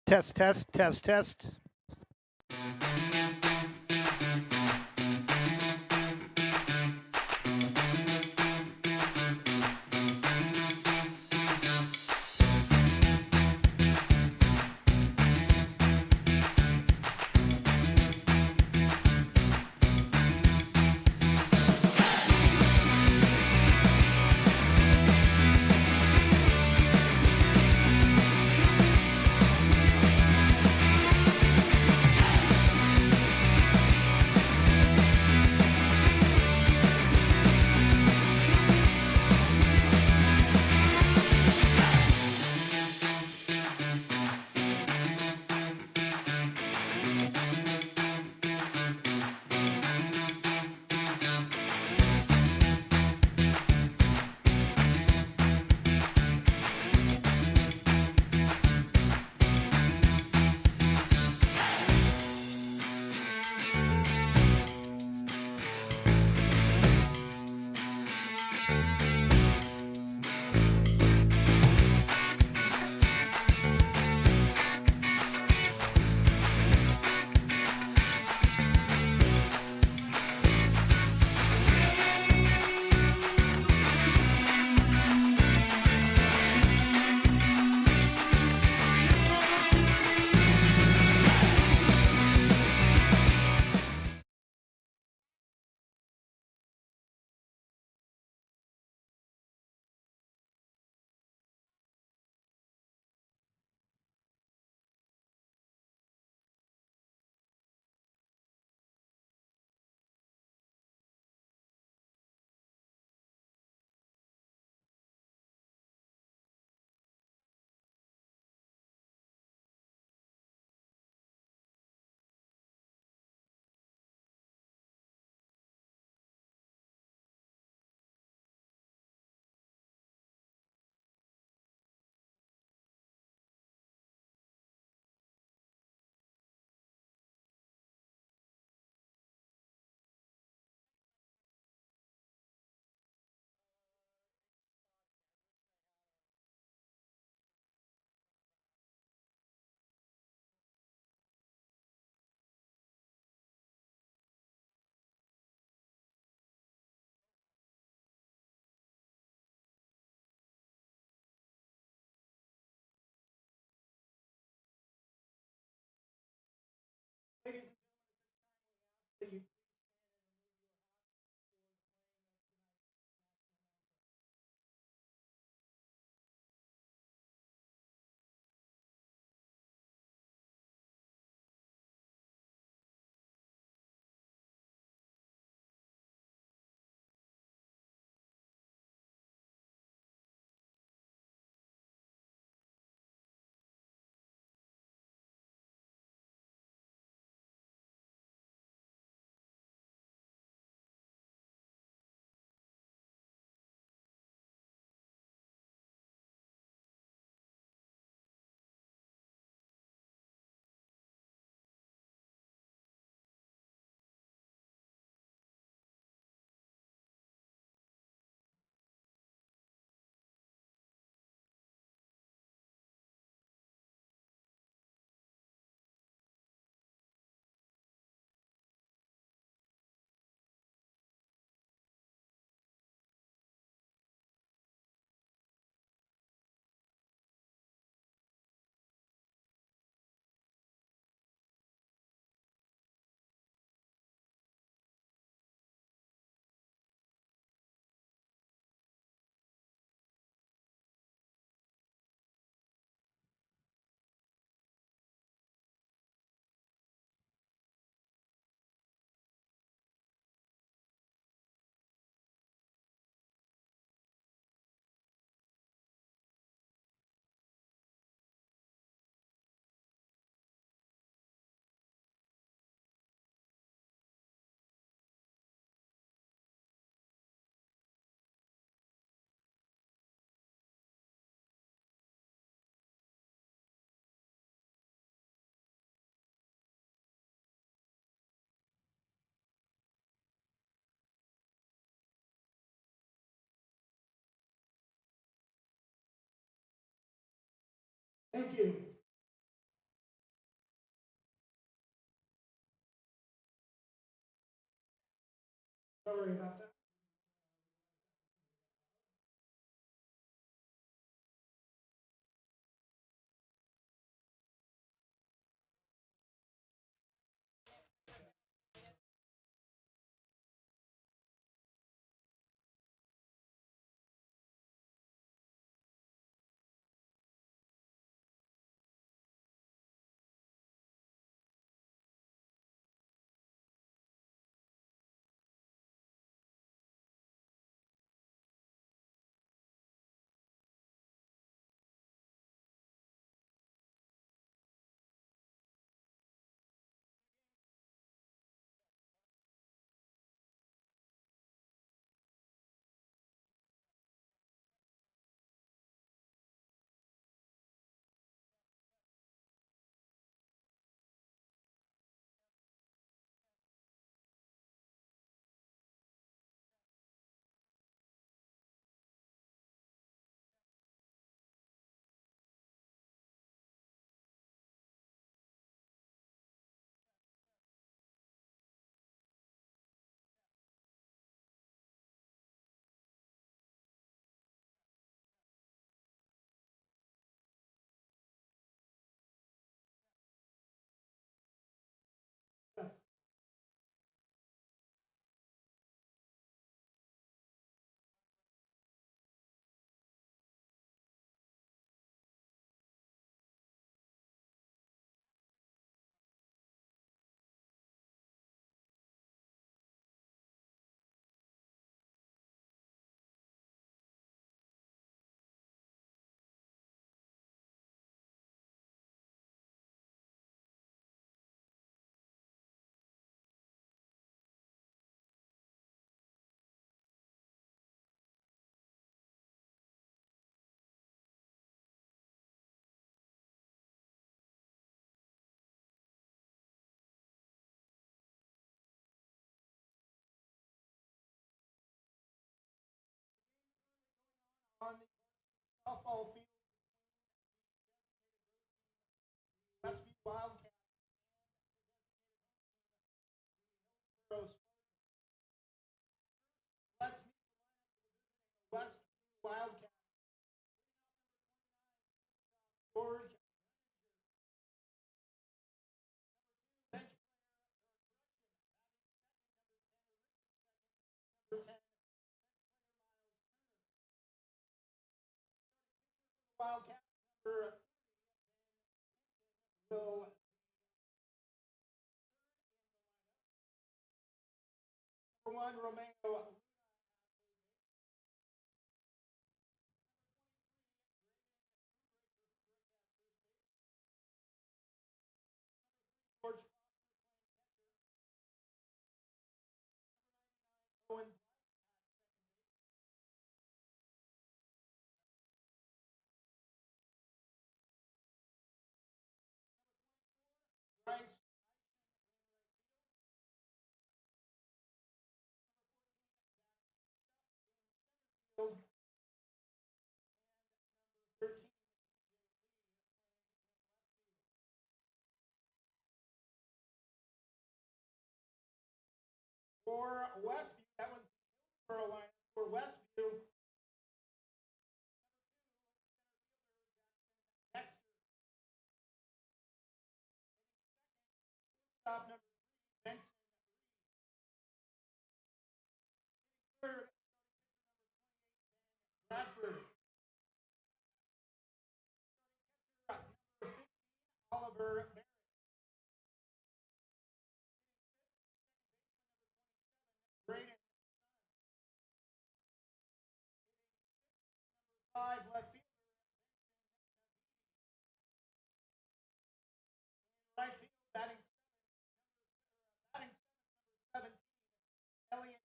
Test, test, test, test. Thank you. Sorry about that. Yes. On the softball field, Westview Wildcats Spartans. Let's meet the Westview Wildcats. George, bench number 10, Wildcat number will number 1, Romeo George Owen Bryce Field, 13. For Westview, that was the Hillsborough line. For Westview, next stop number 3, Benson. Third, Bradford. Number 15, Oliver Barrett. Braden. 5, left fielder. Right field, batting 17, Elliott.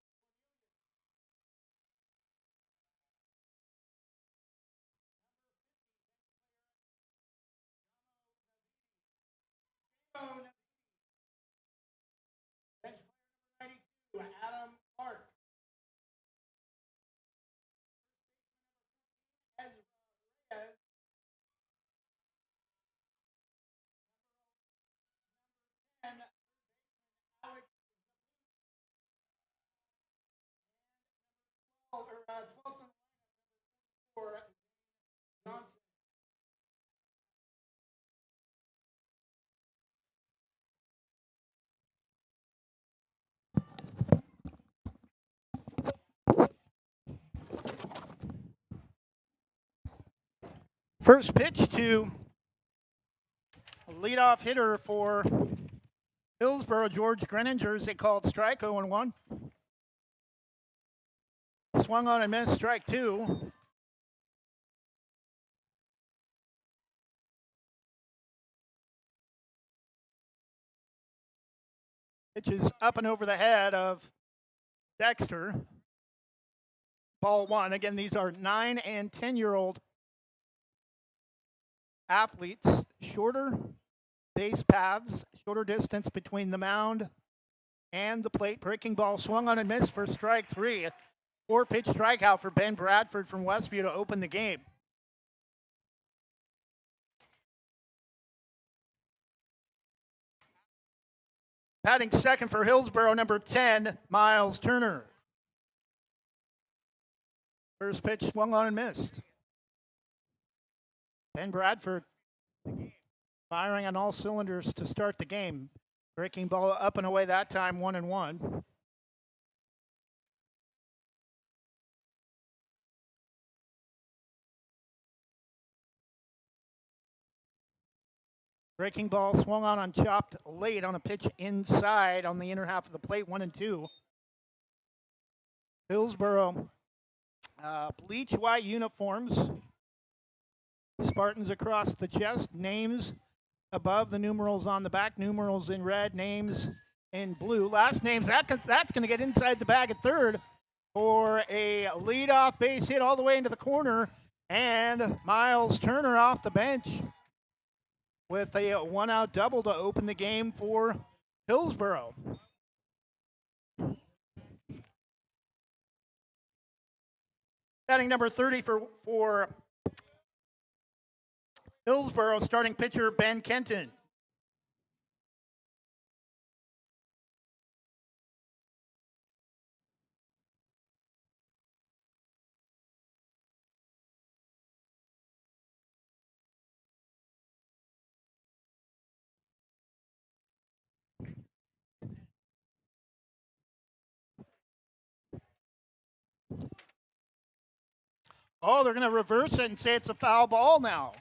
Bench player number 92, Adam Clark. Ezra Reyes. 12th in for Johnson. First pitch to leadoff hitter for Hillsboro, George Greninger's. They called strike 0-1. Swung on and missed, strike 2. Pitch is up and over the head of Dexter. Ball 1. Again, these are 9 and 10-year-old athletes. Shorter base paths, shorter distance between the mound and the plate. Breaking ball swung on and missed for strike 3. 4-pitch strikeout for Ben Bradford from Westview to open the game. Batting second for Hillsboro, number 10, Miles Turner. First pitch swung on and missed. Ben Bradford firing on all cylinders to start the game. Breaking ball up and away that time, 1-1. Breaking ball swung on chopped late on a pitch inside on the inner half of the plate, 1-2. Hillsboro, bleach white uniforms. Spartans across the chest, names above, the numerals on the back, numerals in red, names in blue. Last names, that's going to get inside the bag at third for a leadoff base hit all the way into the corner. And Miles Turner off the bench with a 1-out double to open the game for Hillsboro. Batting number 30 for Hillsboro, starting pitcher Ben Kenton. Oh, they're going to reverse it and say it's a foul ball now.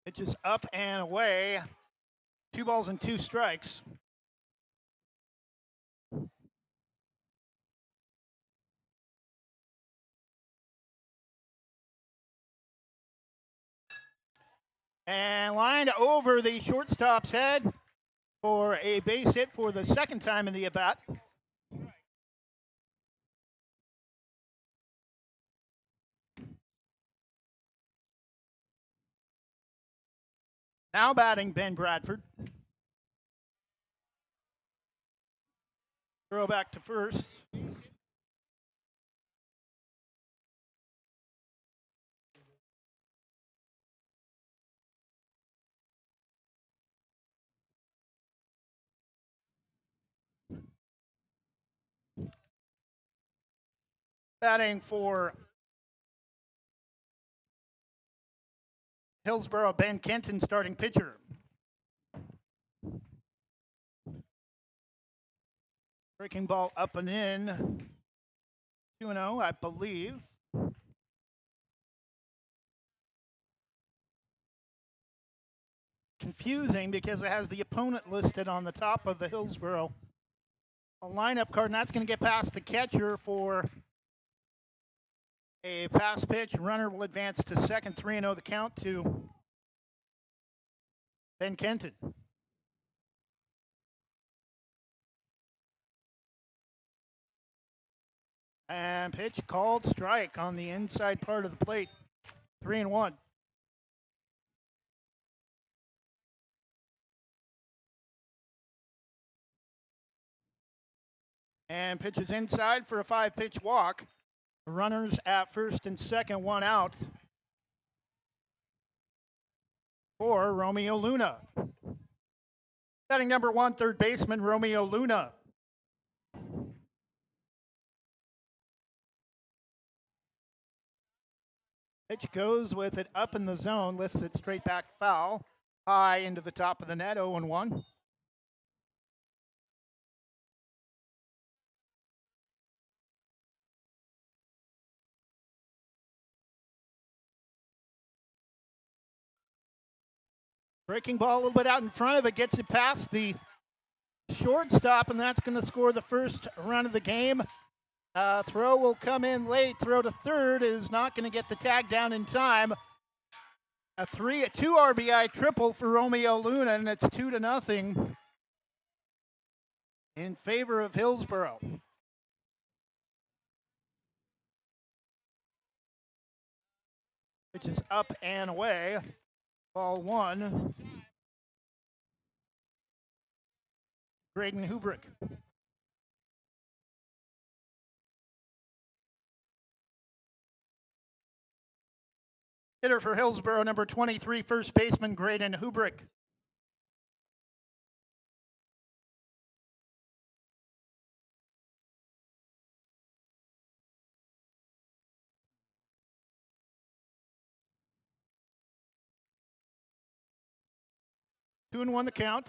Pitch is up and away. 2 balls and 2 strikes. And lined over the shortstop's head for a base hit for the second time in the at-bat. Now batting Ben Bradford. Throw back to first. Batting for Hillsboro, Ben Kenton, starting pitcher. Breaking ball up and in. 2-0, I believe. Confusing because it has the opponent listed on the top of the Hillsboro lineup card, and that's going to get past the catcher for a pass pitch. Runner will advance to second, 3-0 the count to Ben Kenton. And pitch called strike on the inside part of the plate. 3-1. And pitches inside for a 5-pitch walk. Runners at first and second, one out for Romeo Luna. Batting number 1, third baseman Romeo Luna. Pitch goes with it up in the zone, lifts it straight back foul, high into the top of the net, 0-1. Breaking ball a little bit out in front of it, gets it past the shortstop, and that's going to score the first run of the game. Throw will come in late. Throw to third is not going to get the tag down in time. A 2 RBI triple for Romeo Luna, and it's 2-0 in favor of Hillsboro. Which is up and away. Ball 1. Graydon Hubrick. Hitter for Hillsboro, number 23, first baseman Graydon Hubrick. Two and one the count.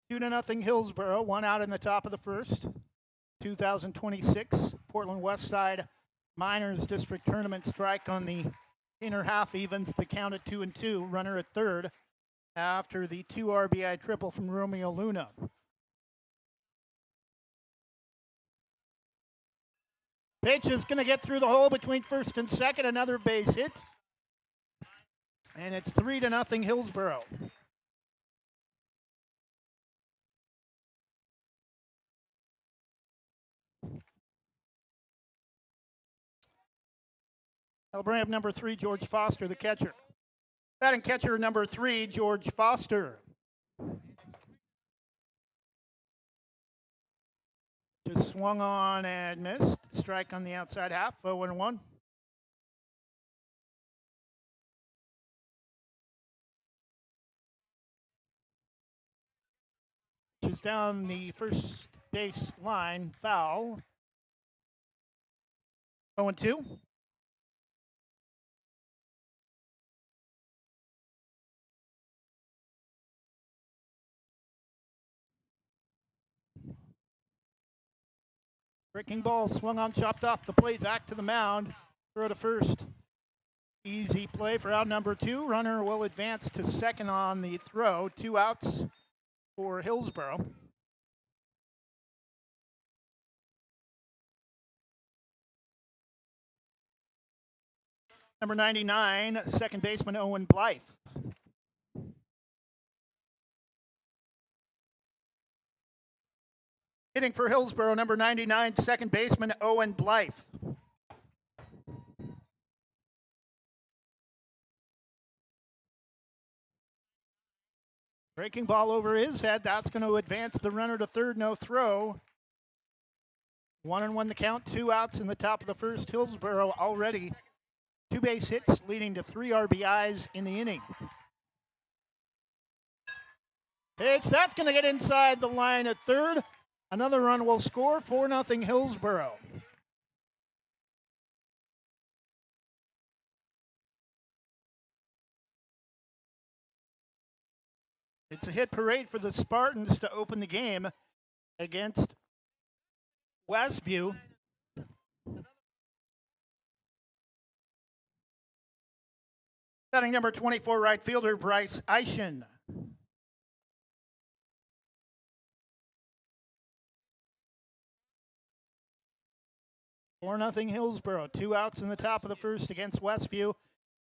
2-0 Hillsboro, one out in the top of the first. 2026 Portland Westside Minors District Tournament strike on the inner half evens the count at 2-2. Runner at third after the 2 RBI triple from Romeo Luna. Pitch is going to get through the hole between first and second. Another base hit. And it's 3-0 Hillsboro. I'll bring up number 3, George Foster, the catcher. Batting catcher number 3, George Foster. Just swung on and missed. Strike on the outside half, 0-1. Is down the first base line, foul. 0-2. Breaking ball swung on, chopped off the plate, back to the mound. Throw to first. Easy play for out number 2. Runner will advance to second on the throw. 2 outs for Hillsboro. Number 99, second baseman Owen Blythe. Hitting for Hillsboro, number 99, second baseman Owen Blythe. Breaking ball over his head. That's going to advance the runner to third, no throw. 1-1 the count, 2 outs in the top of the first. Hillsboro already 2 base hits, leading to 3 RBIs in the inning. Pitch, that's going to get inside the line at third. Another run will score, 4-0 Hillsboro. It's a hit parade for the Spartans to open the game against Westview. Batting number 24, right fielder Bryce Eischen. Four nothing Hillsboro. 2 outs in the top of the first against Westview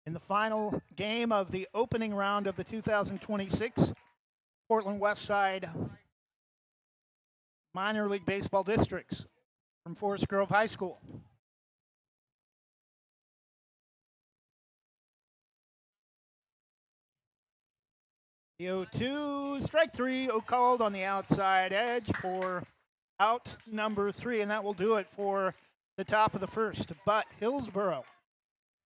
in the final game of the opening round of the 2026 Portland Westside Minor League Baseball Districts from Forest Grove High School. The 0-2, strike 3, called on the outside edge for out number 3, and that will do it for the top of the first, but Hillsboro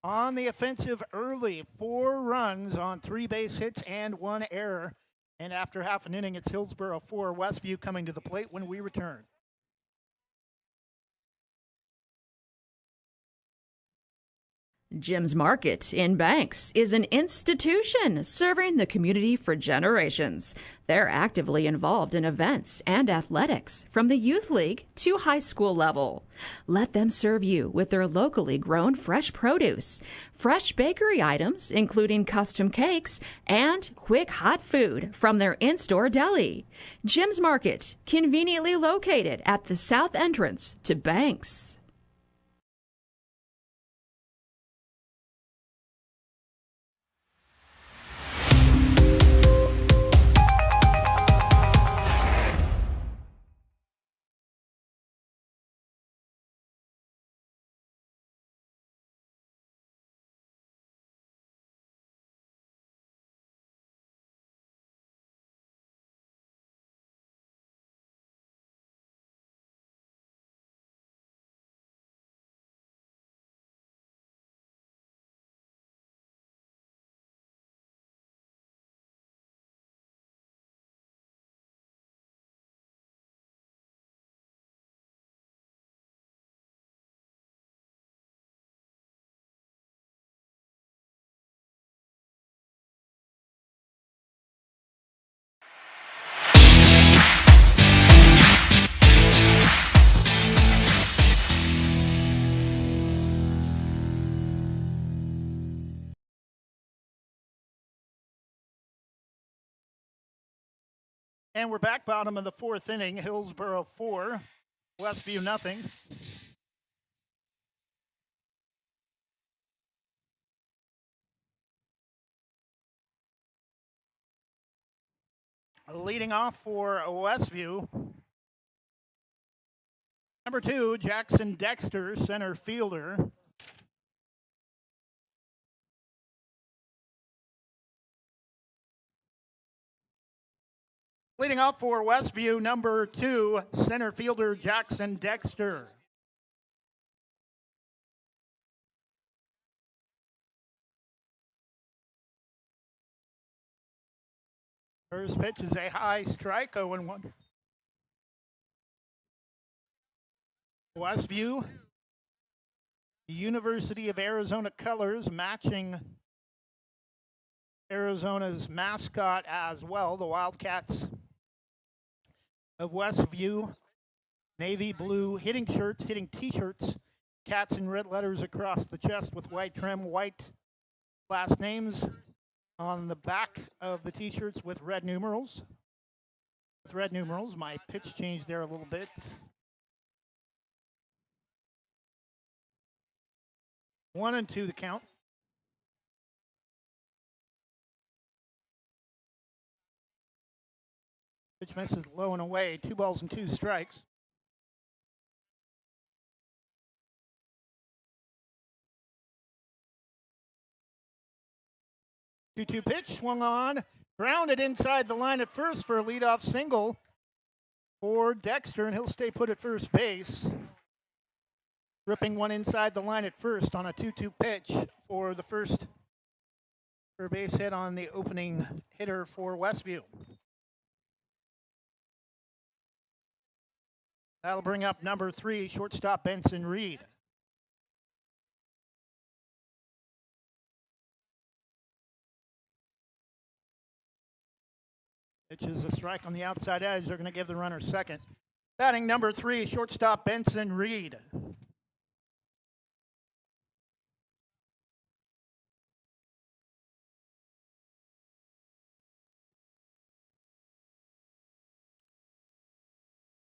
on the offensive early. 4 runs on 3 base hits and 1 error. And after half an inning, it's Hillsboro 4, Westview coming to the plate when we return. Jim's Market in Banks is an institution serving the community for generations. They're actively involved in events and athletics from the youth league to high school level. Let them serve you with their locally grown fresh produce, fresh bakery items, including custom cakes, and quick hot food from their in-store deli. Jim's Market, conveniently located at the south entrance to Banks. And we're back, bottom of the 4th inning. Hillsboro 4, Westview nothing. Leading off for Westview, number 2, Jackson Dexter, center fielder. Leading off for Westview, number 2, center fielder Jackson Dexter. First pitch is a high strike, 0-1. Westview, University of Arizona colors matching Arizona's mascot as well, the Wildcats of Westview. Navy blue hitting shirts, hitting t-shirts, cats in red letters across the chest with white trim, white last names on the back of the t-shirts with red numerals. My pitch changed there a little bit. One and two the count. Pitch misses low and away. 2 balls and 2 strikes. Two-two pitch swung on, grounded inside the line at first for a leadoff single for Dexter, and he'll stay put at first base. Ripping one inside the line at first on a 2-2 pitch for the first base hit on the opening hitter for Westview. That'll bring up number 3, shortstop Benson Reed. Pitch is a strike on the outside edge. They're going to give the runner second. Batting number 3, shortstop Benson Reed.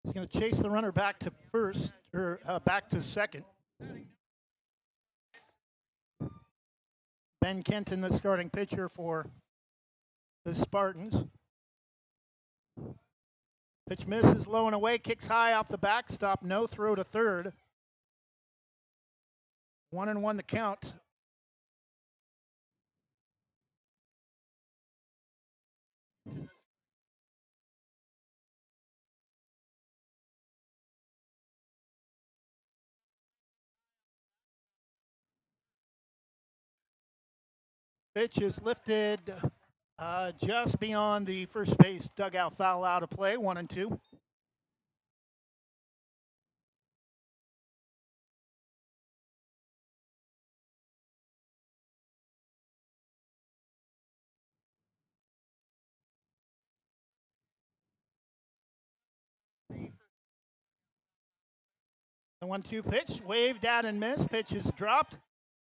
He's going to chase the runner back to first, or back to second. Ben Kenton, the starting pitcher for the Spartans. Pitch misses low and away, kicks high off the backstop, no throw to third. 1-1 the count. Pitch is lifted just beyond the first base dugout foul out of play, 1-2. The 1-2 pitch, waved at and missed. Pitch is dropped.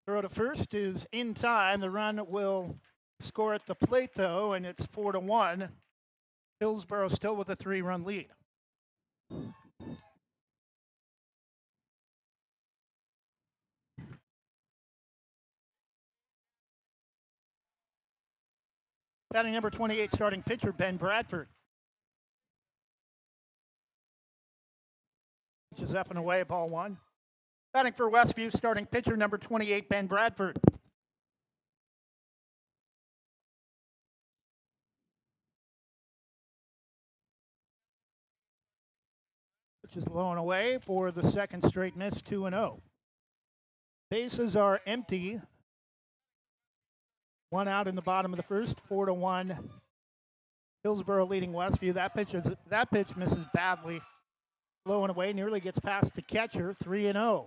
Throw to first is in time. The run will score at the plate, though, and it's 4-1. Hillsborough still with a 3-run lead. Batting number 28, starting pitcher Ben Bradford. Pitch is up and away, ball one. Batting for Westview, starting pitcher number 28, Ben Bradford. Pitch is low and away for the second straight miss, 2-0. Bases are empty. One out in the bottom of the first, 4-1. Hillsborough leading Westview. That pitch misses badly. Low and away, nearly gets past the catcher, 3-0.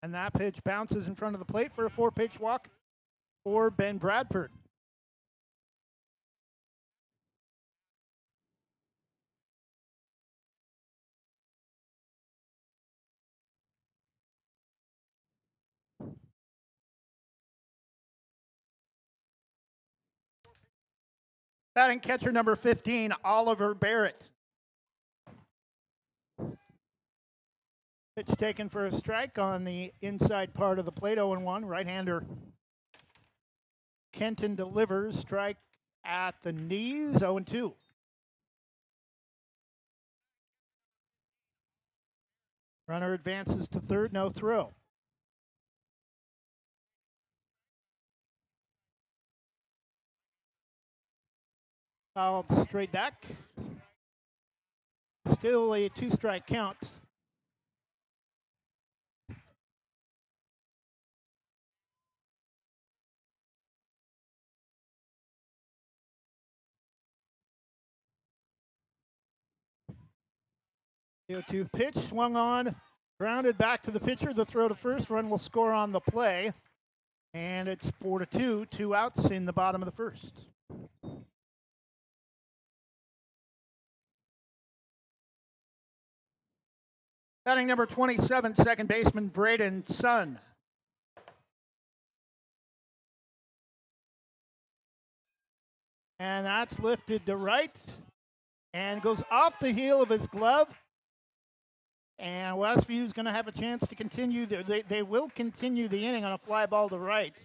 And that pitch bounces in front of the plate for a 4-pitch walk for Ben Bradford. Batting catcher number 15, Oliver Barrett. Pitch taken for a strike on the inside part of the plate, 0-1. Right-hander Kenton delivers, strike at the knees, 0-2. Runner advances to third, no throw. Fouled straight back. Still a 2-strike count. The 0-2 pitch swung on, grounded back to the pitcher. The throw to first, run will score on the play. And it's 4-2, 2 outs in the bottom of the first. Batting number 27, second baseman Braden Sun. And that's lifted to right and goes off the heel of his glove. And Westview's going to have a chance to continue. They will continue the inning on a fly ball to right.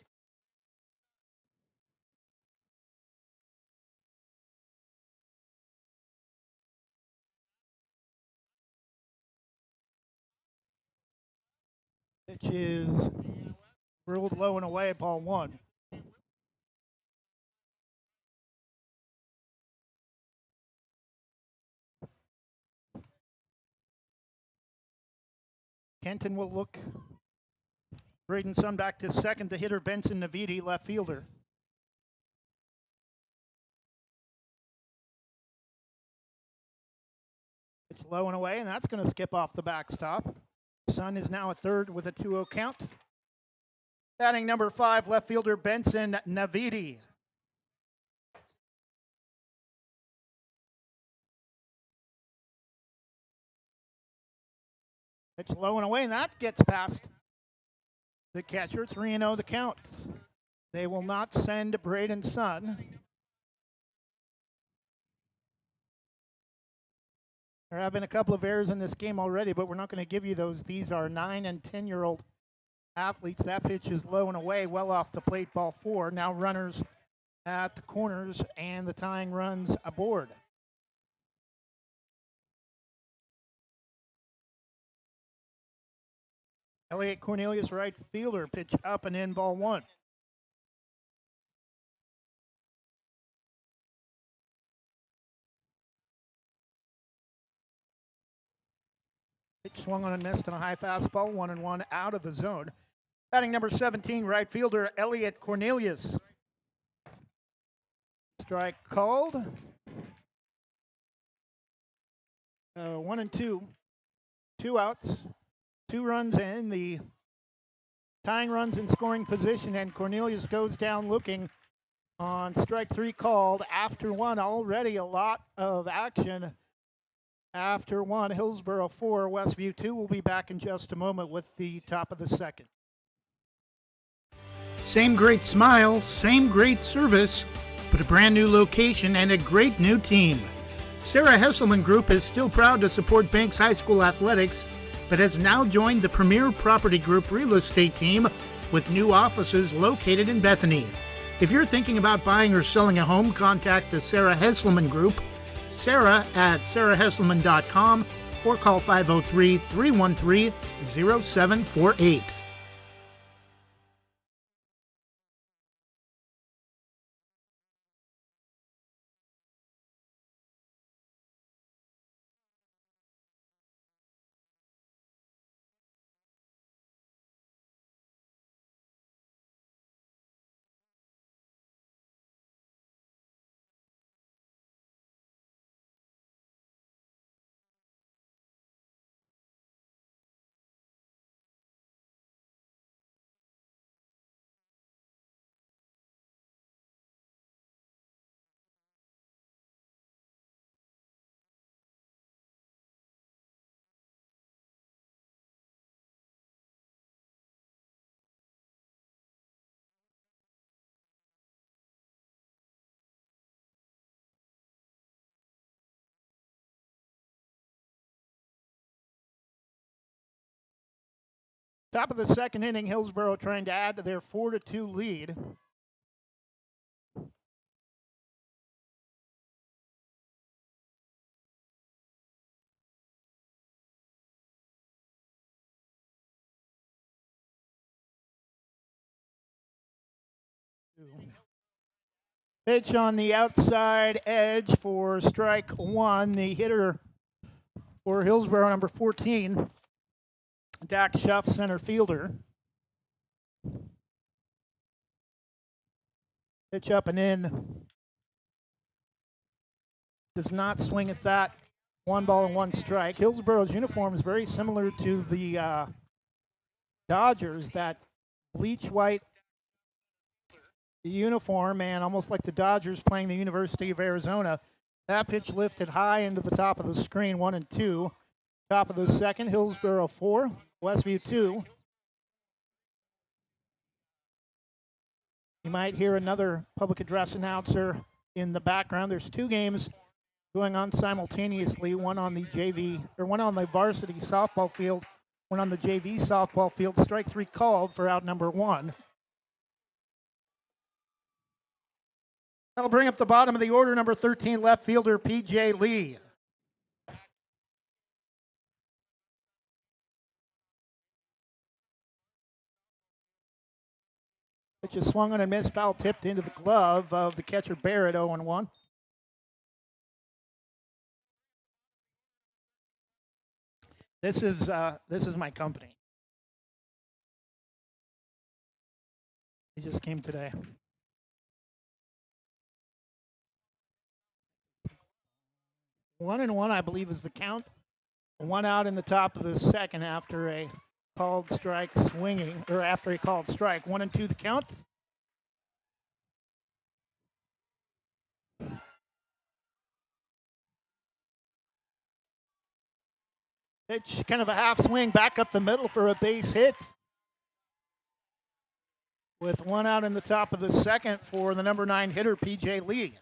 Pitch is ruled low and away, ball one. Kenton will look. Braden Sun back to second. The hitter Benson Navidi, left fielder. It's low and away, and that's going to skip off the backstop. Sun is now at third with a 2-0 count. Batting number 5, left fielder Benson Navidi. It's low and away, and that gets past the catcher. 3-0 the count. They will not send Braden Sun. There have been a couple of errors in this game already, but we're not going to give you those. These are 9 and 10-year-old athletes. That pitch is low and away, well off the plate, ball 4. Now runners at the corners, and the tying runs aboard. Elliot Cornelius, right fielder, pitch up and in, ball 1. Pitch swung on and missed on a high fastball, 1-1 out of the zone. Batting number 17, right fielder Elliot Cornelius. Strike called. 1-2. 2 outs. 2 runs in. The tying runs in scoring position, and Cornelius goes down looking on strike 3 called after 1. Already a lot of action after 1. Hillsboro 4, Westview 2. We'll be back in just a moment with the top of the second. Same great smile, same great service, but a brand new location and a great new team. Sarah Hesselman Group is still proud to support Banks High School athletics, but has now joined the Premier Property Group real estate team with new offices located in Bethany. If you're thinking about buying or selling a home, contact the Sarah Hesselman Group, Sarah at sarahhesselman.com, or call 503-313-0748. Top of the second inning, Hillsboro trying to add to their 4-2 lead. Pitch on the outside edge for strike 1. The hitter for Hillsboro, number 14, Dak Schuff, center fielder. Pitch up and in. Does not swing at that. 1 ball and 1 strike. Hillsboro's uniform is very similar to the Dodgers, that bleach white uniform, and almost like the Dodgers playing the University of Arizona. That pitch lifted high into the top of the screen, 1-2. Top of the second, Hillsboro 4, Westview 2. You might hear another public address announcer in the background. There's 2 games going on simultaneously, one on the varsity softball field, one on the JV softball field. Strike 3 called for out number 1. That'll bring up the bottom of the order, number 13, left fielder P.J. Lee. Pitch is swung on and missed, foul tipped into the glove of the catcher Barrett, 0-1. This is my company. He just came today. 1-1, I believe, is the count. 1 out in the top of the second after a called strike swinging, or after a called strike. 1-2 the count. Pitch, kind of a half swing back up the middle for a base hit. With 1 out in the top of the second for the number 9 hitter, P.J. Lee.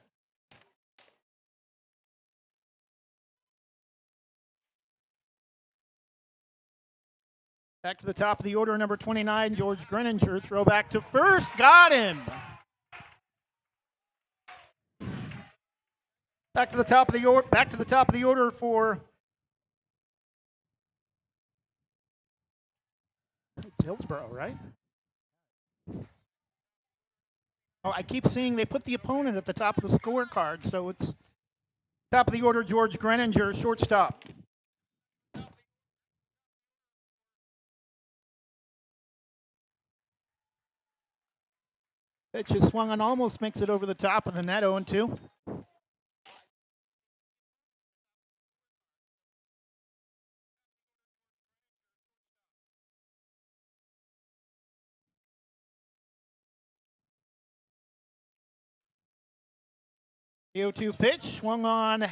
Back to the top of the order, number 29, George Greninger. Throw back to first, got him. Back to the top of the order for it's Hillsboro, right? Oh, I keep seeing they put the opponent at the top of the scorecard, so it's top of the order, George Greninger, shortstop. Pitch is swung on, almost makes it over the top of the net, 0-2. The 0-2 pitch, swung on,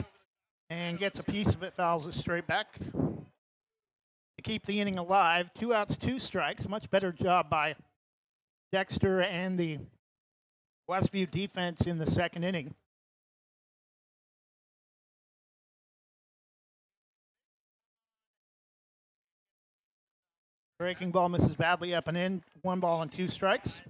and gets a piece of it, fouls it straight back. To keep the inning alive, 2 outs, 2 strikes. Much better job by Dexter and the Westview defense in the second inning. Breaking ball misses badly up and in. 1 ball and 2 strikes.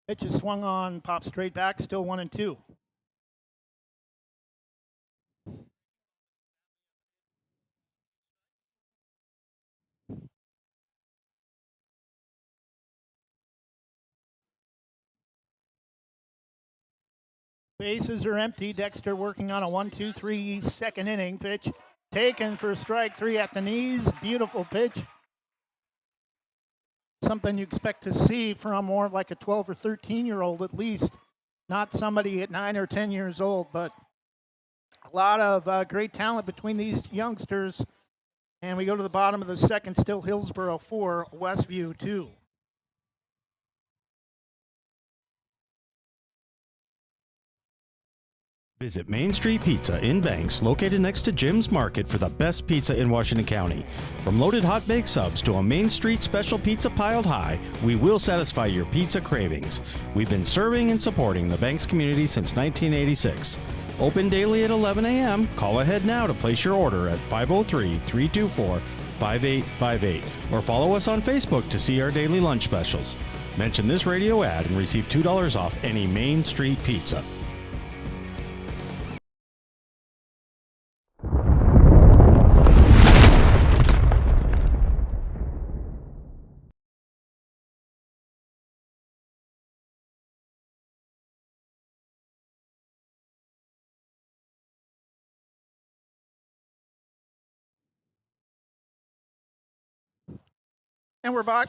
Pitch is swung on, pops straight back, still 1-2. Bases are empty. Dexter working on a 1-2-3 second inning. Pitch taken for strike 3 at the knees. Beautiful pitch. Something you expect to see from more like a 12 or 13-year-old at least. Not somebody at 9 or 10 years old, but a lot of great talent between these youngsters. And we go to the bottom of the second, still Hillsboro 4, Westview 2. Visit Main Street Pizza in Banks, located next to Jim's Market, for the best pizza in Washington County. From loaded hot baked subs to a Main Street special pizza piled high, we will satisfy your pizza cravings. We've been serving and supporting the Banks community since 1986. Open daily at 11 a.m. Call ahead now to place your order at 503-324-5858 or follow us on Facebook to see our daily lunch specials. Mention this radio ad and receive $2 off any Main Street pizza.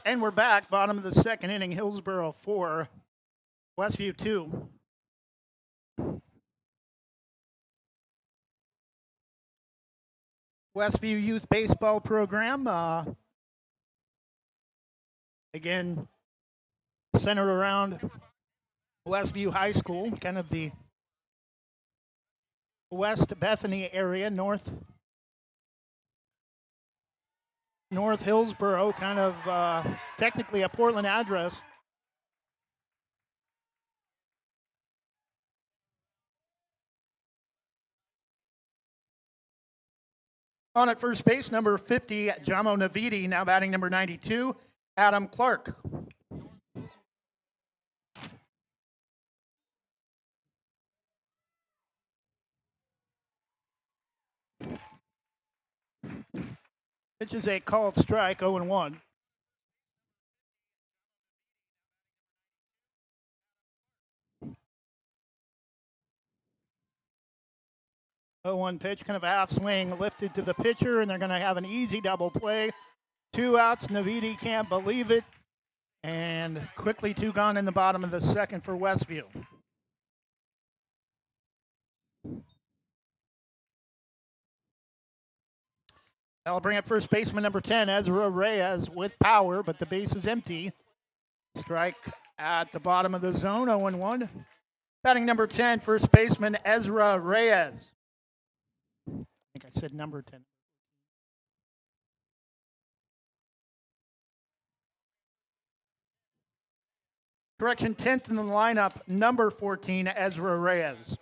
And we're back. Bottom of the second inning. Hillsboro 4, Westview 2. Westview Youth Baseball Program. Again, centered around Westview High School, kind of the West Bethany area, North Hillsboro, kind of technically a Portland address. On at first base, number 50, Jamo Navidi, now batting number 92, Adam Clark. Pitch is a called strike, 0-1. One pitch, kind of a half swing, lifted to the pitcher, and they're going to have an easy double play. 2 outs, Navidi can't believe it, and quickly 2 gone in the bottom of the second for Westview. That'll bring up first baseman number 10, Ezra Reyes, with power, but the base is empty. Strike at the bottom of the zone, 0-1. Batting number 10, first baseman Ezra Reyes. I think I said number 10. Correction, 10th in the lineup, number 14, Ezra Reyes.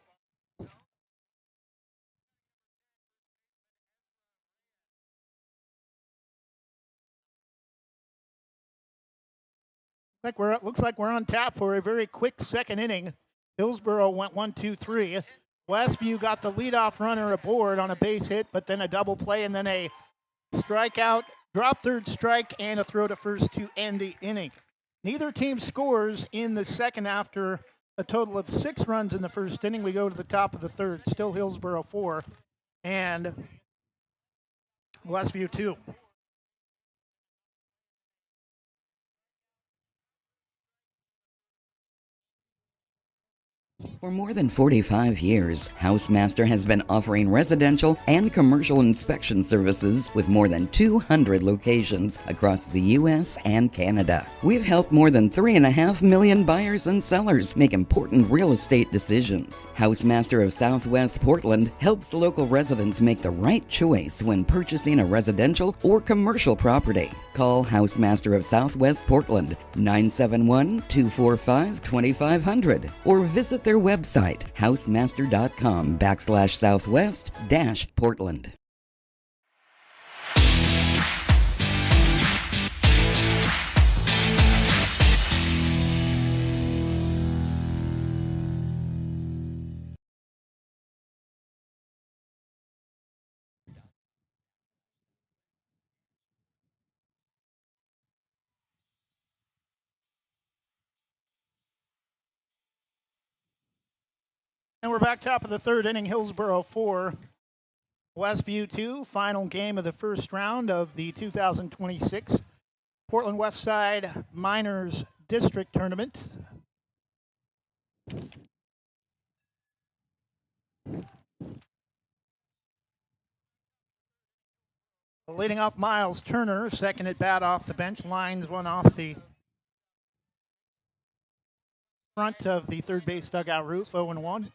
Looks like we're on tap for a very quick second inning. Hillsboro went 1-2-3. Westview got the leadoff runner aboard on a base hit, but then a double play and then a strikeout, drop third strike, and a throw to first to end the inning. Neither team scores in the second after a total of 6 runs in the first inning. We go to the top of the third, still Hillsboro 4. And Westview 2. For more than 45 years, Housemaster has been offering residential and commercial inspection services with more than 200 locations across the U.S. and Canada. We've helped more than 3.5 million buyers and sellers make important real estate decisions. Housemaster of Southwest Portland helps local residents make the right choice when purchasing a residential or commercial property. Call Housemaster of Southwest Portland 971-245-2500 or visit their website housemaster.com/southwest-portland. And we're back top of the third inning. Hillsboro 4, Westview 2. Final game of the first round of the 2026 Portland Westside Minors District Tournament. Leading off Miles Turner, second at bat off the bench, lines one off the front of the third base dugout roof, 0-1.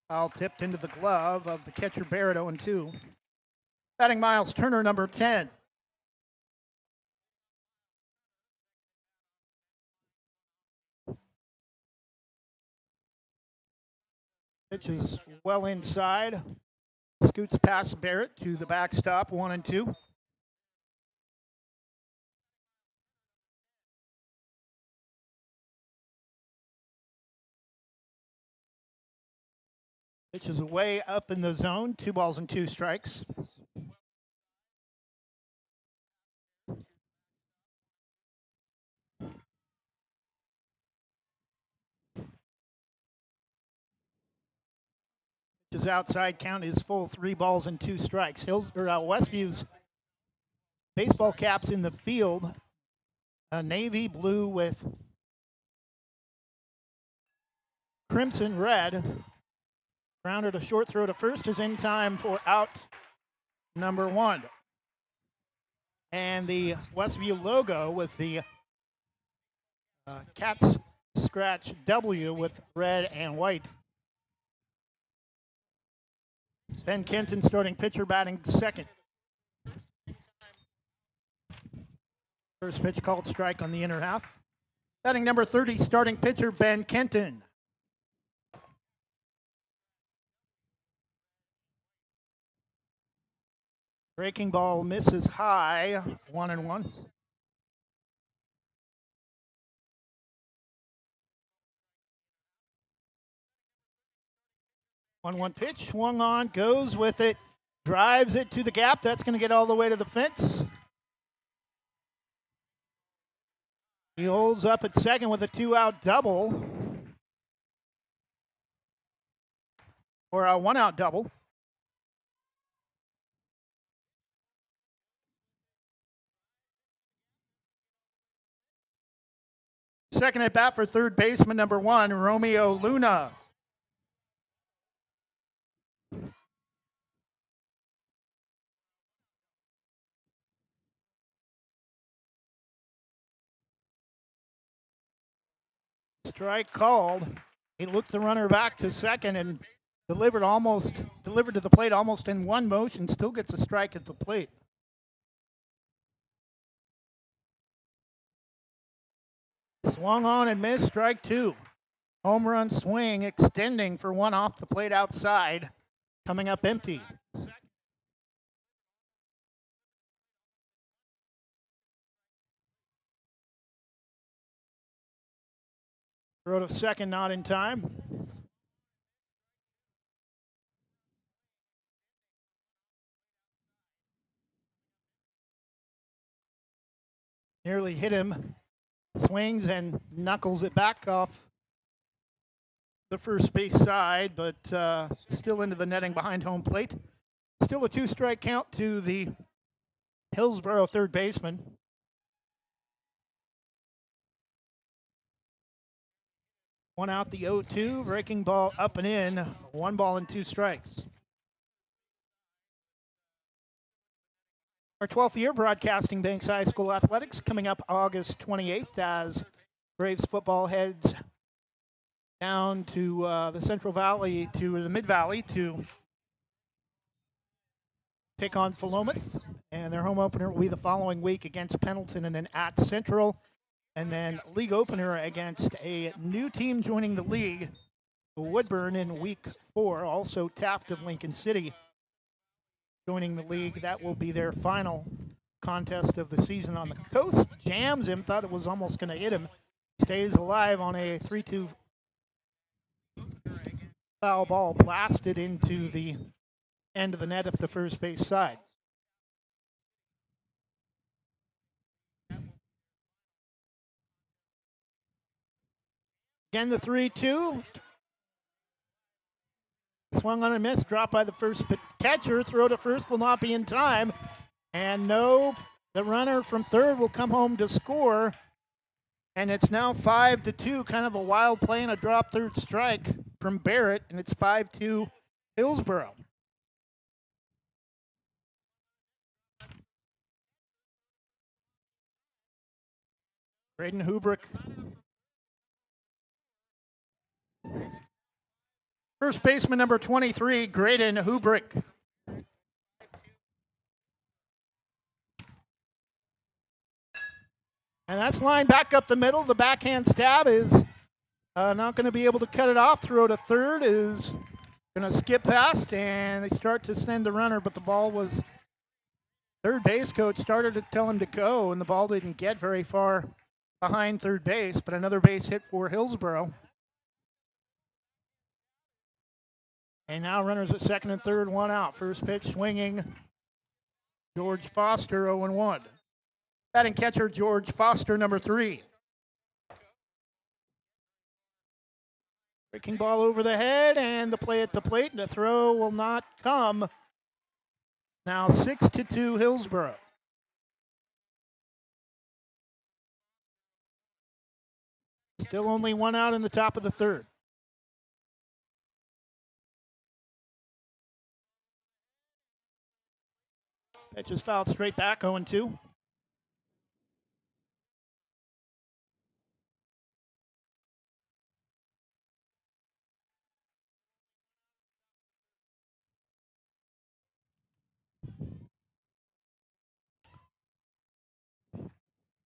Foul tipped into the glove of the catcher Barrett, 0-2. Batting Miles Turner, number 10. Pitch is well inside. Scoots past Barrett to the backstop, 1-2. Pitch is way up in the zone, 2 balls and 2 strikes. His outside count is full, 3 balls and 2 strikes. Westview's baseball caps in the field, a navy blue with crimson red. Grounder to short, throw to first is in time for out number 1. And the Westview logo with the cat's scratch W with red and white. Ben Kenton, starting pitcher, batting second. First pitch called strike on the inner half. Batting number 30, starting pitcher Ben Kenton. Breaking ball misses high, 1-1. 1-1 pitch, swung on, goes with it, drives it to the gap. That's going to get all the way to the fence. He holds up at second with a 2-out double. Or a 1-out double. Second at bat for third baseman number 1, Romeo Luna. Strike called. He looked the runner back to second and delivered to the plate almost in one motion. Still gets a strike at the plate. Swung on and missed, strike 2. Home run swing extending for one off the plate outside. Coming up empty. Throw to second, not in time. Nearly hit him. Swings and knuckles it back off the first base side, but still into the netting behind home plate. Still a 2-strike count to the Hillsboro third baseman. One out the 0-2, breaking ball up and in, 1 ball and 2 strikes. Our 12th year broadcasting Banks High School Athletics coming up August 28th as Braves football heads down to the Central Valley, to the Mid-Valley to take on Philomath. And their home opener will be the following week against Pendleton and then at Central. And then league opener against a new team joining the league, Woodburn, in week 4. Also Taft of Lincoln City joining the league. That will be their final contest of the season on the coast. Jams him, thought it was almost going to hit him. Stays alive on a 3-2 foul ball blasted into the end of the net at the first base side. Again, the 3-2. Swung on a miss, dropped by the first catcher. Throw to first will not be in time. And no, the runner from third will come home to score. And it's now 5-2, kind of a wild play and a drop third strike from Barrett. And it's 5-2 Hillsboro. Braden Hubrick. First baseman number 23, Graydon Hubrick. And that's lined back up the middle. The backhand stab is not going to be able to cut it off. Throw to third is going to skip past, and they start to send the runner, but the ball was, third base coach started to tell him to go, and the ball didn't get very far behind third base, but another base hit for Hillsboro. And now runners at second and third, 1 out. First pitch swinging, George Foster, 0-1. Batting catcher, George Foster, number 3. Breaking ball over the head, and the play at the plate, and the throw will not come. Now 6-2 Hillsboro. Still only 1 out in the top of the third. Pitch is fouled straight back, 0-2.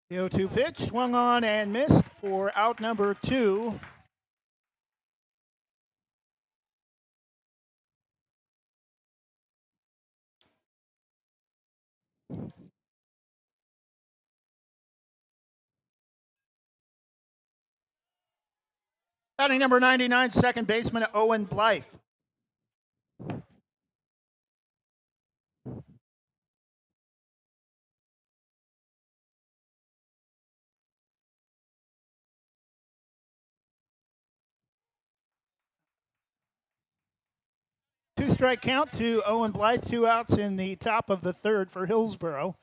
The 0-2 pitch swung on and missed for out number 2. Batting number 99, second baseman, Owen Blythe. Two-strike count to Owen Blythe, 2 outs in the top of the third for Hillsboro.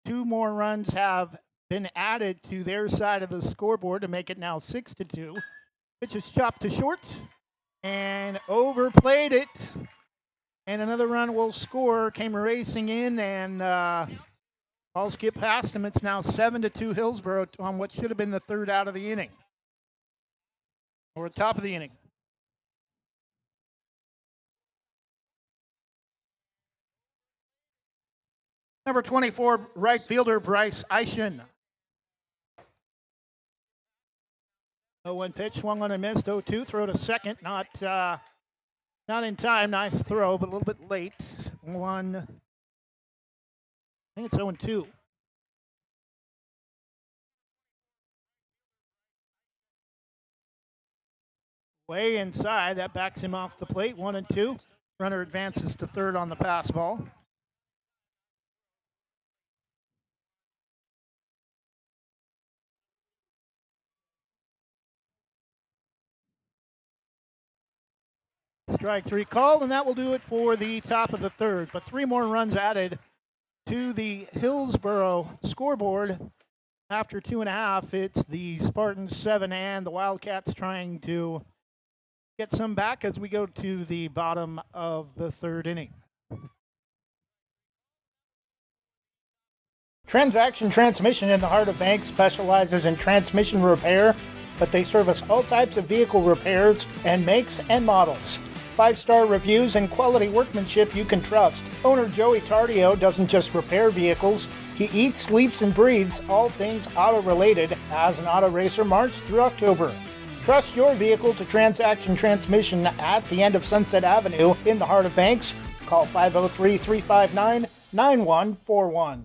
2 more runs have been added to their side of the scoreboard to make it now 6-2. Pitch is chopped to short and overplayed it. And another run will score. Came racing in and ball skipped past him. It's now 7-2 Hillsboro on what should have been the third out of the inning. Or top of the inning. Number 24, right fielder Bryce Eischen. 0-1 pitch, swung on and missed. 0-2, throw to second. Not in time. Nice throw, but a little bit late. I think it's 0-2. Way inside. That backs him off the plate. 1-2. Runner advances to third on the pass ball. Strike three called, and that will do it for the top of the third. But 3 more runs added to the Hillsboro scoreboard. After 2.5, it's the Spartans 7 and the Wildcats trying to get some back as we go to the bottom of the third inning. Transaction Transmission in the heart of Banks specializes in transmission repair, but they service all types of vehicle repairs and makes and models. 5-star reviews and quality workmanship you can trust. Owner Joey Tardio doesn't just repair vehicles, he eats, sleeps, and breathes all things auto-related as an auto racer March through October. Trust your vehicle to Transaction Transmission at the end of Sunset Avenue in the heart of Banks. Call 503-359-9141.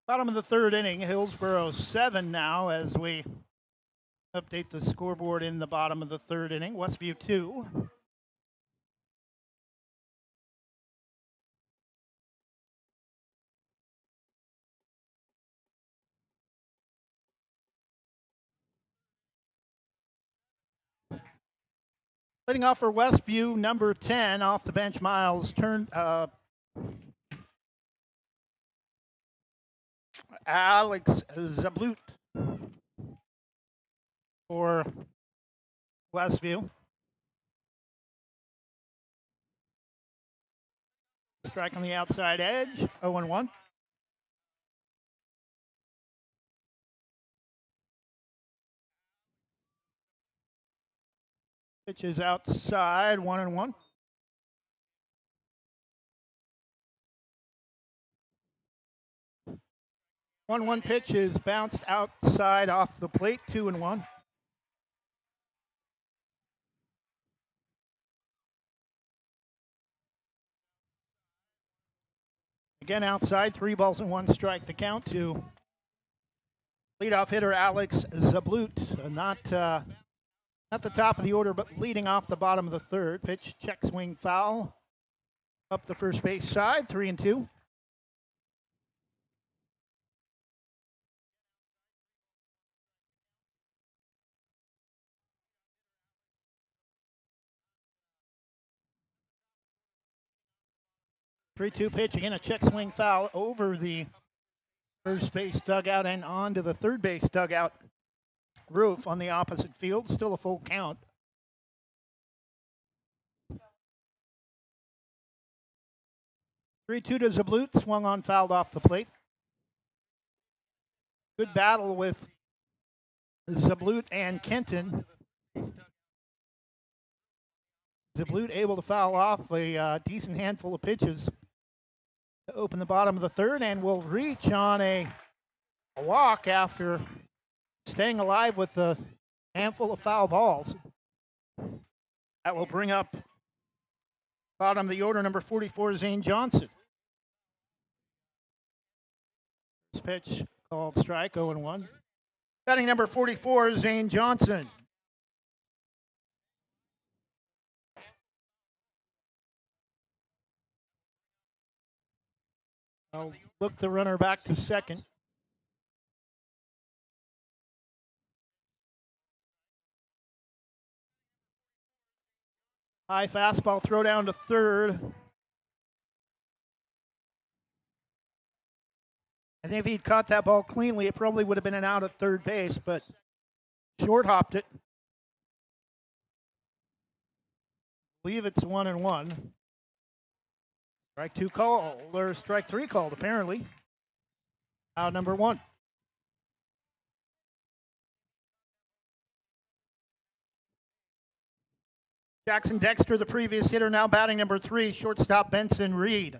Bottom of the third inning, Hillsboro 7 now as we update the scoreboard in the bottom of the third inning. Westview 2. Leading off for Westview, number 10, off the bench, Miles Alex Zablut for Westview. Strike on the outside edge, 0-1. Pitch is outside, 1-1. 1-1 pitch is bounced outside off the plate, 2-1. Again outside, 3 balls and 1 strike. The count to leadoff hitter Alex Zablut, not the top of the order, but leading off the bottom of the third. Pitch, check swing foul, up the first base side, 3-2. Three-two pitch, again a check swing foul over the first base dugout and onto the third base dugout roof on the opposite field. Still a full count. 3-2 to Zablut, swung on, fouled off the plate. Good battle with Zablut and Kenton. Zablut able to foul off a decent handful of pitches to open the bottom of the third, and will reach on a walk after staying alive with a handful of foul balls. That will bring up bottom of the order, number 44, Zane Johnson. This pitch called strike, 0-1. Batting number 44, Zane Johnson. I'll look the runner back to second. High fastball, throw down to third. I think if he'd caught that ball cleanly, it probably would have been an out at third base, but short hopped it. I believe it's 1-1. Strike 2 called, or strike 3 called, apparently. Out number 1. Jackson Dexter, the previous hitter, now batting number 3, shortstop Benson Reed.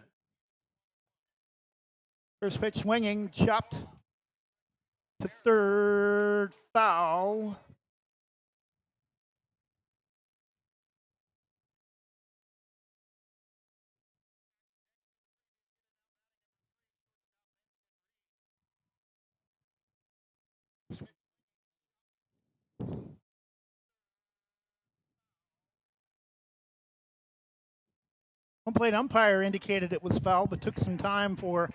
First pitch swinging, chopped to third, foul. Home plate umpire indicated it was foul, but took some time for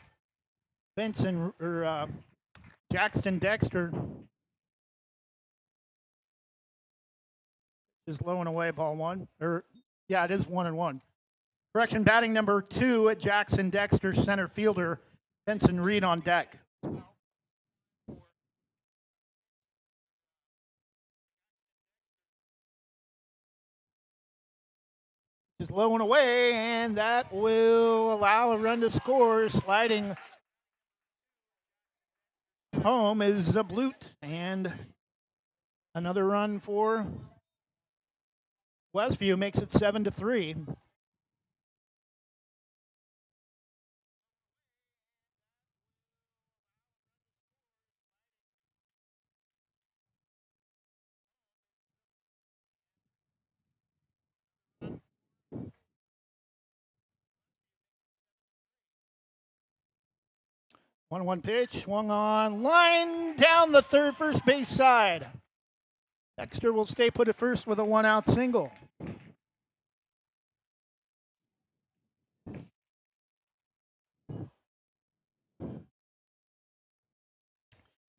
Jackson Dexter. Is low and away, ball one. Yeah, it is 1-1. Correction, batting number 2 at Jackson Dexter, center fielder Benson Reed on deck. Is low and away, and that will allow a run to score. Sliding home is Zablut, and another run for Westview makes it 7-3. 1-1 pitch, swung on, line down the first base side. Dexter will stay put at first with a 1-out single.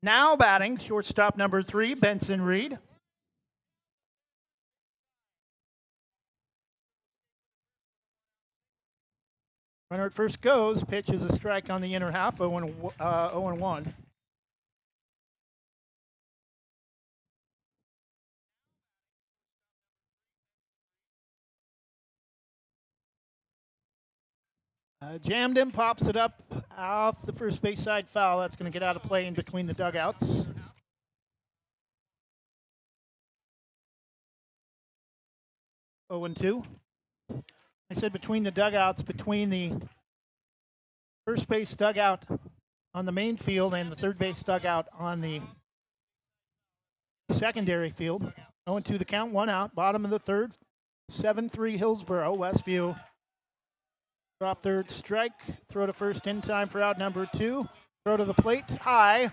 Now batting, shortstop number 3, Benson Reed. Runner at first goes. Pitch is a strike on the inner half, 0-1. Jammed him, pops it up off the first base side foul. That's going to get out of play in between the dugouts. Oh, and 2. I said between the dugouts, between the first base dugout on the main field and the third base dugout on the secondary field. 0-2 the count, 1 out, bottom of the third. 7-3 Hillsboro. Westview drop third strike, throw to first in time for out number 2. Throw to the plate, high,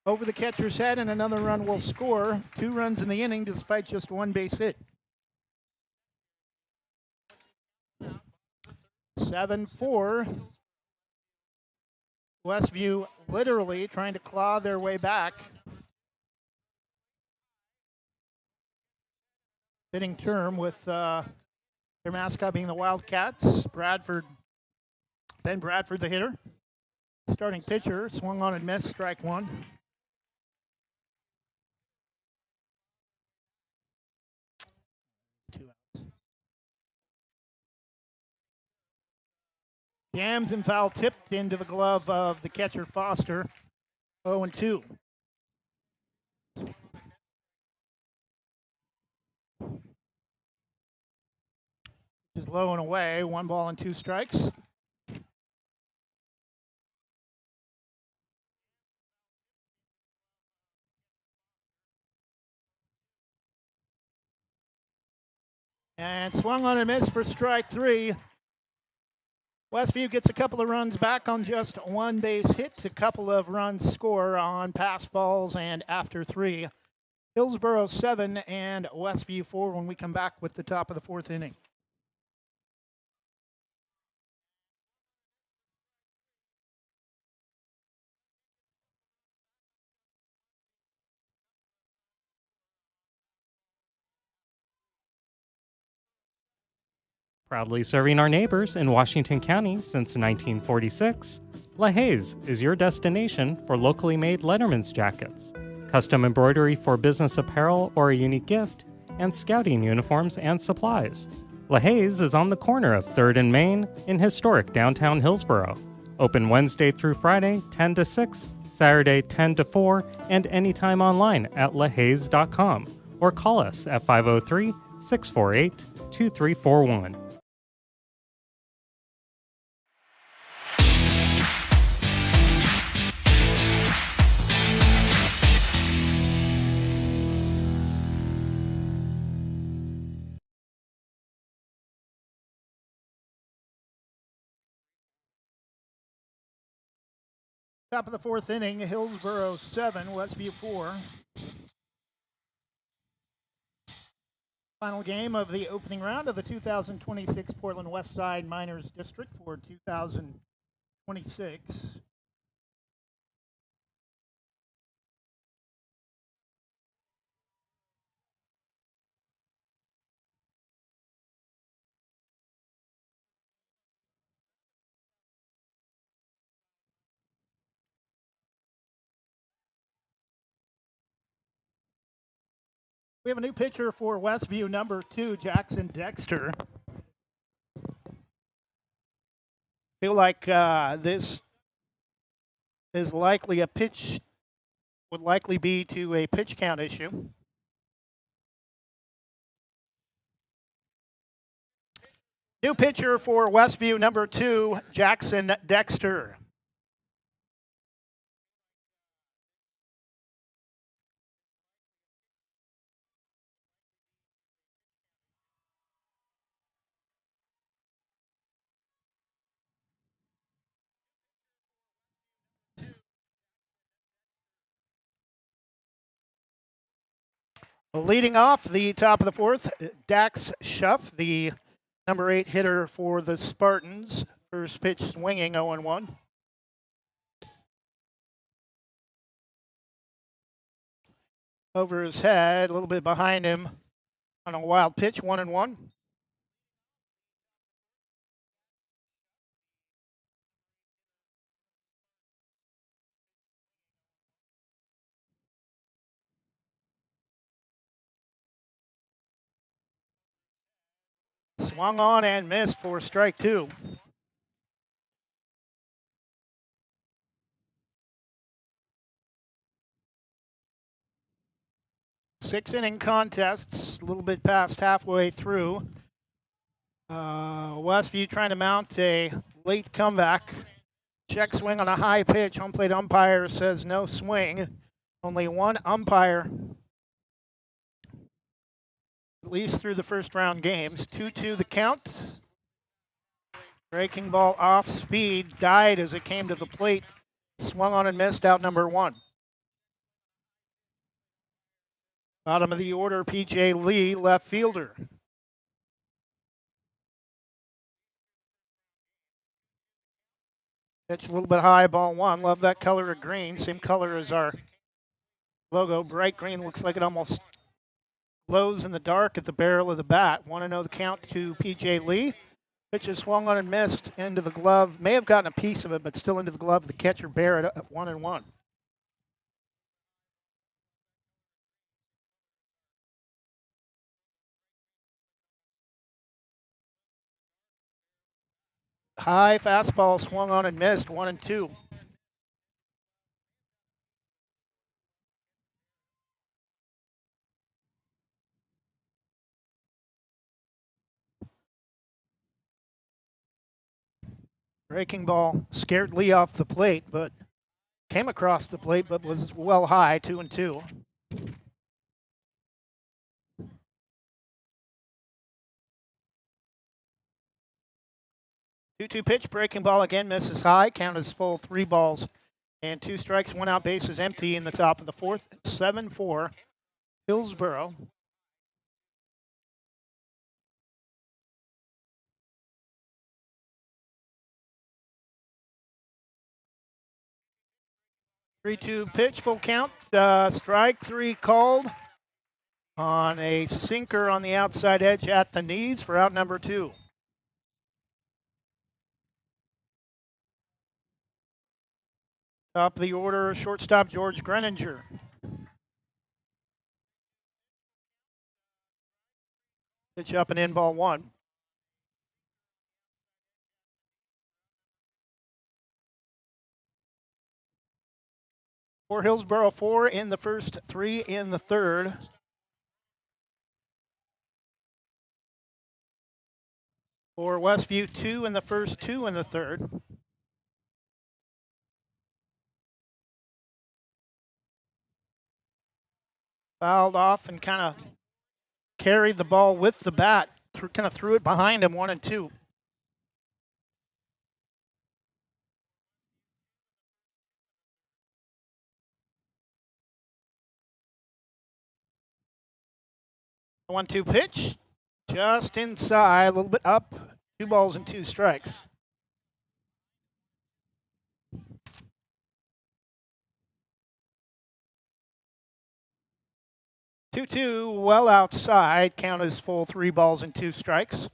over the catcher's head, and another run will score. 2 runs in the inning despite just 1 base hit. 7-4. Westview literally trying to claw their way back. Fitting term with their mascot being the Wildcats. Ben Bradford, the hitter. Starting pitcher, swung on and missed, strike 1. Jams and foul tipped into the glove of the catcher Foster. 0-2. Is low and away. 1 ball and 2 strikes. And swung on and missed for strike 3. Westview gets a couple of runs back on just 1 base hit, a couple of runs score on pass balls and after 3. Hillsboro 7 and Westview 4 when we come back with the top of the 4th inning. Proudly serving our neighbors in Washington County since 1946, LaHaye's is your destination for locally made Letterman's jackets, custom embroidery for business apparel or a unique gift, and scouting uniforms and supplies. LaHaye's is on the corner of 3rd and Main in historic downtown Hillsboro. Open Wednesday through Friday, 10 to 6, Saturday, 10 to 4, and anytime online at lahayes.com or call us at 503-648-2341. Top of the 4th inning, Hillsboro 7, Westview 4. Final game of the opening round of the 2026 Portland Westside Miners District for 2026. We have a new pitcher for Westview, number 2, Jackson Dexter. Feel like this is likely a pitch, would likely be to a pitch count issue. New pitcher for Westview, number 2, Jackson Dexter. Leading off the top of the fourth, Dax Schuff, the number 8 hitter for the Spartans. First pitch swinging 0-1. Over his head, a little bit behind him on a wild pitch, 1-1. Swung on and missed for strike 2. Six-inning contests, a little bit past halfway through. Westview trying to mount a late comeback. Check swing on a high pitch. Home plate umpire says no swing. Only one umpire, at least through the first round games. 2-2 the count. Breaking ball off speed, died as it came to the plate. Swung on and missed, out number 1. Bottom of the order, P.J. Lee, left fielder. Pitch a little bit high, ball 1. Love that color of green. Same color as our logo. Bright green, looks like it almost glows in the dark at the barrel of the bat. 1-0 the count to P.J. Lee. Pitch is swung on and missed into the glove. May have gotten a piece of it, but still into the glove of the catcher Barrett at 1-1. High fastball swung on and missed, 1-2. Breaking ball scared Lee off the plate, but came across the plate, but was well high, 2-2. 2-2 pitch, breaking ball again, misses high. Count is full, 3 balls and 2 strikes, 1 out, bases empty in the top of the fourth. 7-4, Hillsboro. Three-two pitch, full count. Strike 3 called on a sinker on the outside edge at the knees for out number 2. Top of the order, shortstop George Greninger. Pitch up and in, ball 1. For Hillsboro, 4 in the first, 3 in the third. For Westview, 2 in the first, 2 in the third. Fouled off and kind of carried the ball with the bat. Kind of threw it behind him, 1-2. 1-2 pitch. Just inside, a little bit up. 2 balls and 2 strikes. Two, well outside. Count is full. 3 balls and 2 strikes.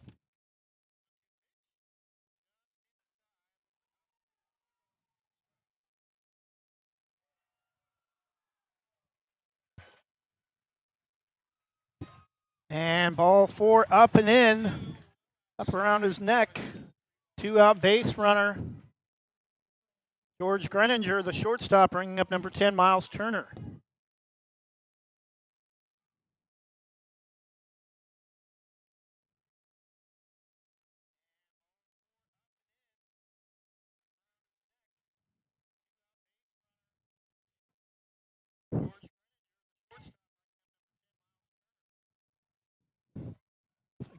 And ball 4 up and in. Up around his neck. 2 out base runner. George Greninger, the shortstop, bringing up number 10, Miles Turner.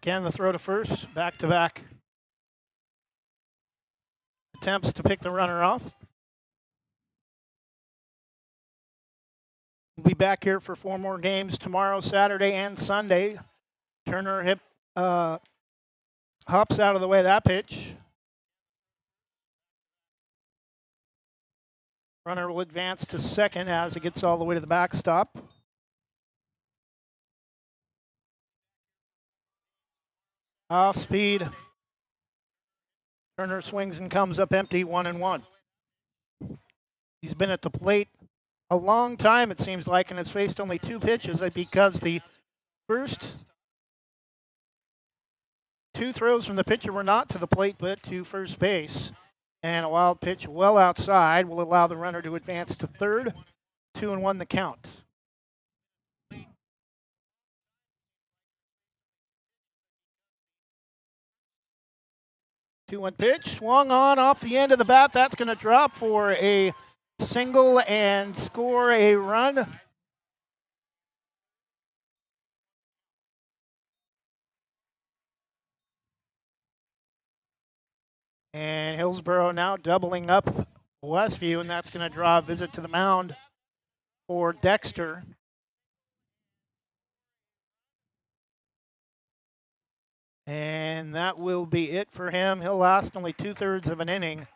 Again, the throw to first, back-to-back attempts to pick the runner off. We'll be back here for 4 more games tomorrow, Saturday, and Sunday. Turner hops out of the way of that pitch. Runner will advance to second as it gets all the way to the backstop. Off speed. Turner swings and comes up empty, 1-1. He's been at the plate a long time, it seems like, and has faced only 2 pitches because the first 2 throws from the pitcher were not to the plate but to first base. And a wild pitch well outside will allow the runner to advance to third. 2-1 the count. 2-1 pitch, swung on off the end of the bat. That's going to drop for a single and score a run. And Hillsborough now doubling up Westview, and that's going to draw a visit to the mound for Dexter. And that will be it for him. He'll last only 2/3 of an inning.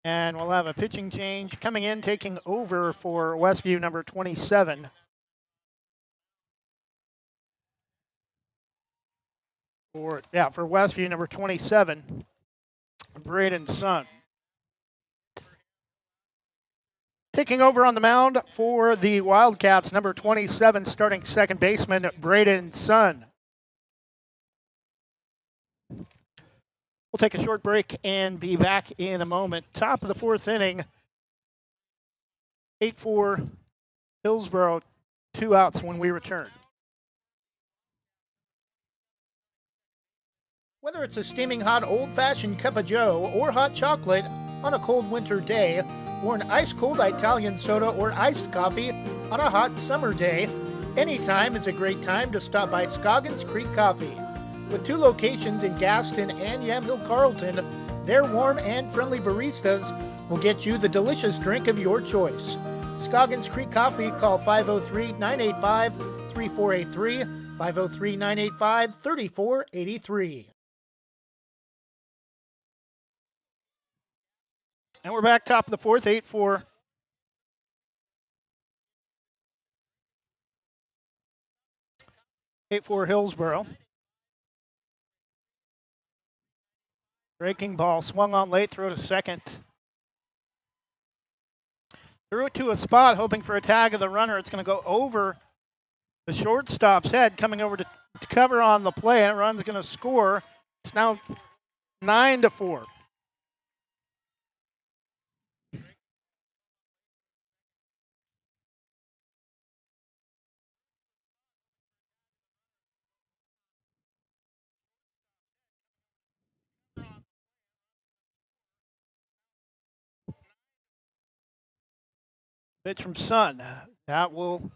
And we'll have a pitching change coming in, taking over for Westview, number 27. For Westview, number 27, Braden Sun. Taking over on the mound for the Wildcats, number 27, starting second baseman, Braden Sun. We'll take a short break and be back in a moment. Top of the 4th inning, 8-4 Hillsborough, 2 outs when we return. Whether it's a steaming hot old-fashioned cup of joe or hot chocolate on a cold winter day, or an ice-cold Italian soda or iced coffee on a hot summer day, anytime is a great time to stop by Scoggins Creek Coffee. With 2 locations in Gaston and Yamhill Carlton, their warm and friendly baristas will get you the delicious drink of your choice. Scoggins Creek Coffee, call 503-985-3483, 503-985-3483. And we're back top of the 4th, 8-4. Hillsborough. Breaking ball, swung on late, throw to second. Threw it to a spot, hoping for a tag of the runner. It's going to go over the shortstop's head, coming over to cover on the play, and run's going to score. It's now 9-4. Pitch from Sun. That will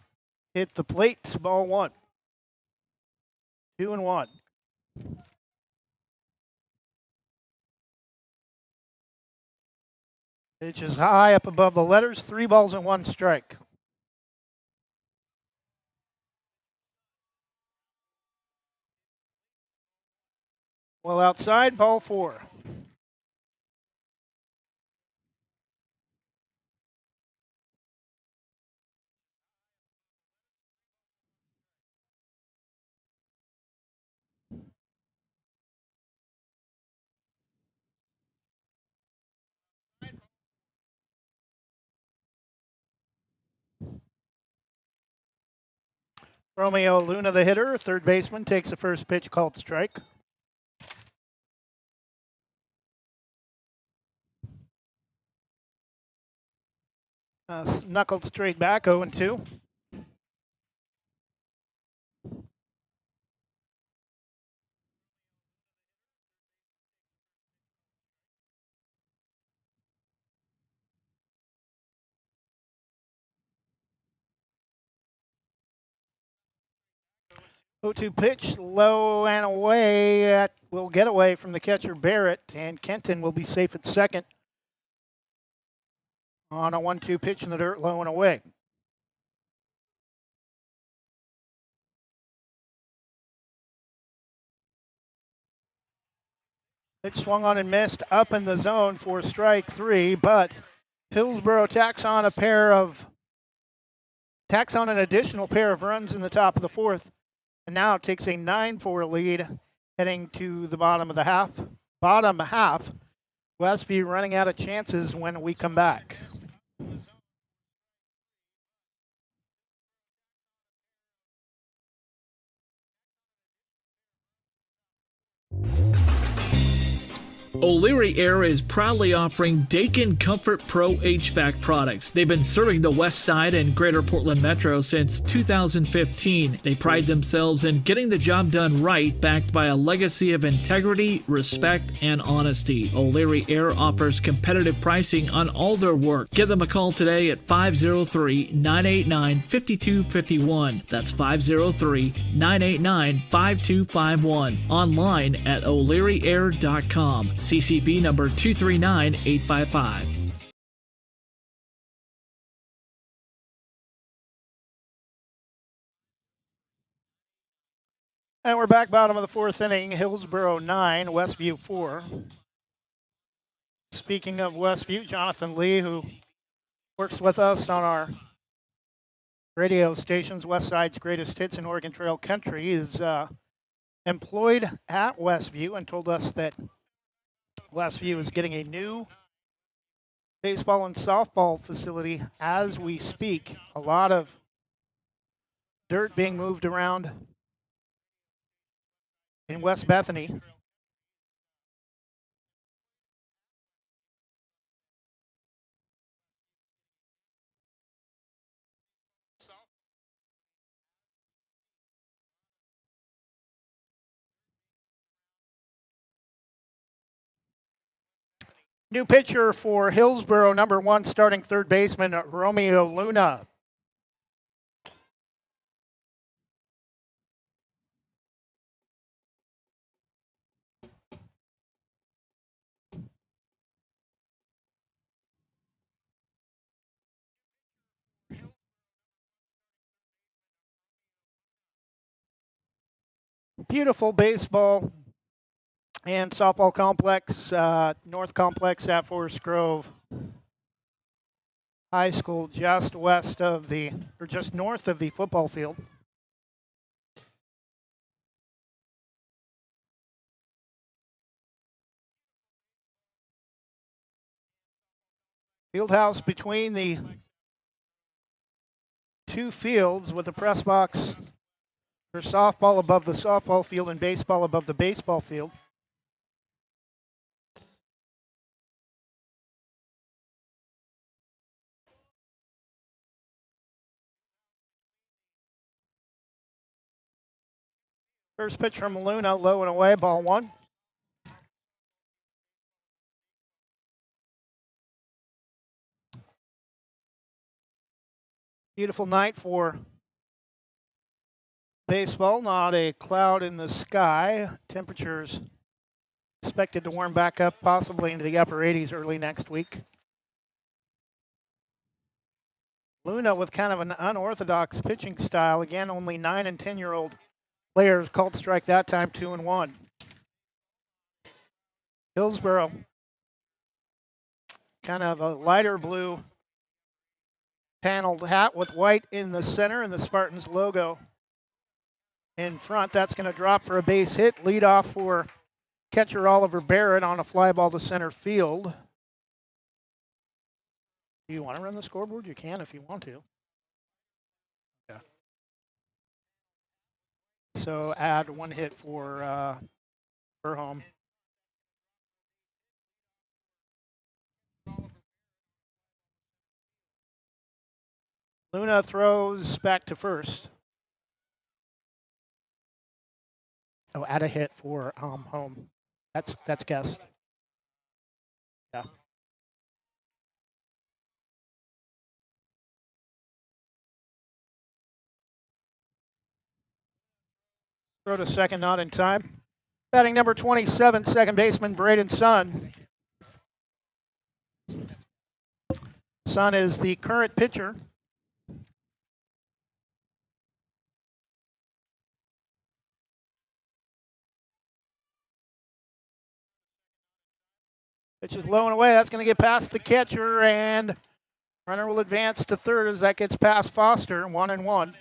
hit the plate. Ball 1. 2-1. Pitch is high up above the letters. 3 balls and 1 strike. Well outside, ball 4. Romeo Luna, the hitter, third baseman, takes the first pitch called strike. Knuckled straight back, 0-2. Oh, 2 pitch, low and away. That will get away from the catcher Barrett, and Kenton will be safe at second on a 1-2 pitch in the dirt, low and away. Pitch swung on and missed, up in the zone for strike 3, but Hillsboro tacks on an additional pair of runs in the top of the 4th, and now takes a 9-4 lead heading to the bottom of the half. Bottom half, Westview running out of chances when we come back. O'Leary Air is proudly offering Dakin Comfort Pro HVAC products. They've been serving the West Side and Greater Portland Metro since 2015. They pride themselves in getting the job done right, backed by a legacy of integrity, respect, and honesty. O'Leary Air offers competitive pricing on all their work. Give them a call today at 503-989-5251. That's 503-989-5251. Online at o'learyair.com. CCB number 239855. And we're back bottom of the 4th inning. Hillsboro 9, Westview 4. Speaking of Westview, Jonathan Lee, who works with us on our radio stations, Westside's Greatest Hits in Oregon Trail Country, is employed at Westview and told us that Westview is getting a new baseball and softball facility as we speak. A lot of dirt being moved around in West Bethany. New pitcher for Hillsboro, number 1 starting third baseman, Romeo Luna. Beautiful baseball and softball complex, North Complex at Forest Grove High School, just north of the football field. Fieldhouse between the two fields with a press box for softball above the softball field and baseball above the baseball field. First pitch from Luna, low and away, ball 1. Beautiful night for baseball, not a cloud in the sky. Temperatures expected to warm back up possibly into the upper 80s early next week. Luna with kind of an unorthodox pitching style. Again, only 9 and 10-year-old players called strike that time, 2-1. Hillsboro, kind of a lighter blue paneled hat with white in the center and the Spartans logo in front. That's going to drop for a base hit. Lead off for catcher Oliver Barrett on a fly ball to center field. Do you want to run the scoreboard? You can if you want to. Okay. So add one hit for home. Luna throws back to first. Oh, add a hit for home. That's guess. Yeah. Throw to second, not in time. Batting number 27, second baseman Braden Sun. Sun is the current pitcher. Pitch is low and away. That's going to get past the catcher, and runner will advance to third as that gets past Foster. 1-1.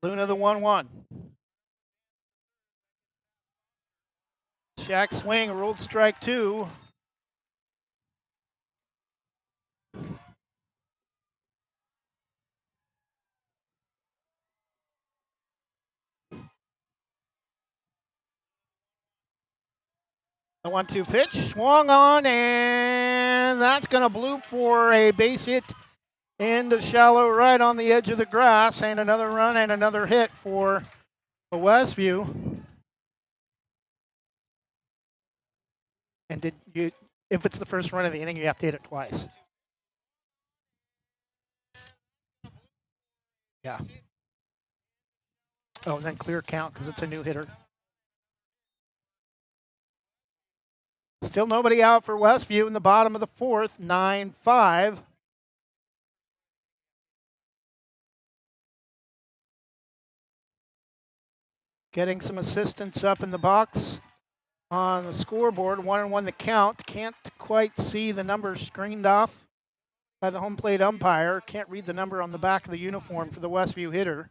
Luna the 1-1. Shack swing, ruled strike two. The 1-2 pitch, swung on, and that's going to bloop for a base hit into shallow right on the edge of the grass, and another run and another hit for the Westview. And if it's the first run of the inning, you have to hit it twice. Yeah. Oh, and then clear count because it's a new hitter. Still nobody out for Westview in the bottom of the fourth, 9-5. Getting some assistance up in the box on the scoreboard. 1-1 the count. Can't quite see the number screened off by the home plate umpire. Can't read the number on the back of the uniform for the Westview hitter.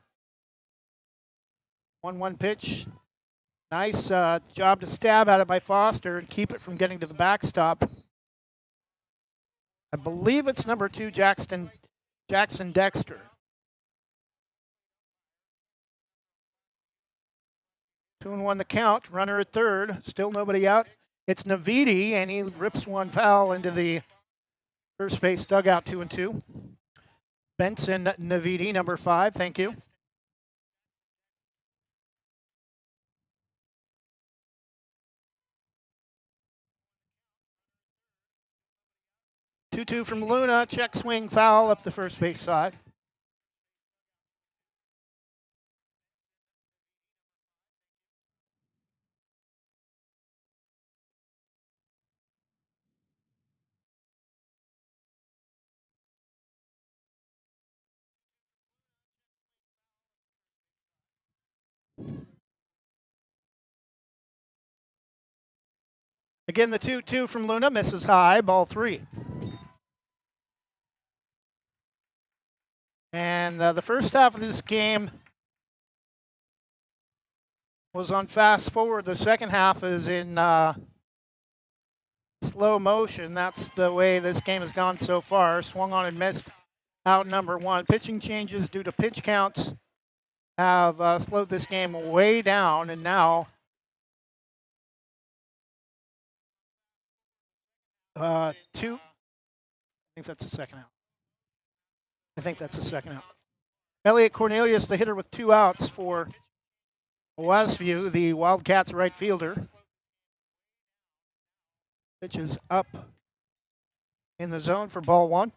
1-1 pitch. Nice job to stab at it by Foster and keep it from getting to the backstop. I believe it's number 2, Jackson Dexter. 2-1 the count. Runner at third. Still nobody out. It's Navidi, and he rips one foul into the first base dugout. 2-2. Benson Navidi, number 5. Thank you. 2-2 from Luna. Check swing foul up the first base side. Again, the 2-2 from Luna misses high, ball 3. And the first half of this game was on fast forward. The second half is in slow motion. That's the way this game has gone so far. Swung on and missed out number 1. Pitching changes due to pitch counts have slowed this game way down, and now two. I think that's the second out. Elliot Cornelius, the hitter with 2 outs for Westview, the Wildcats right fielder. Pitch is up in the zone for ball 1.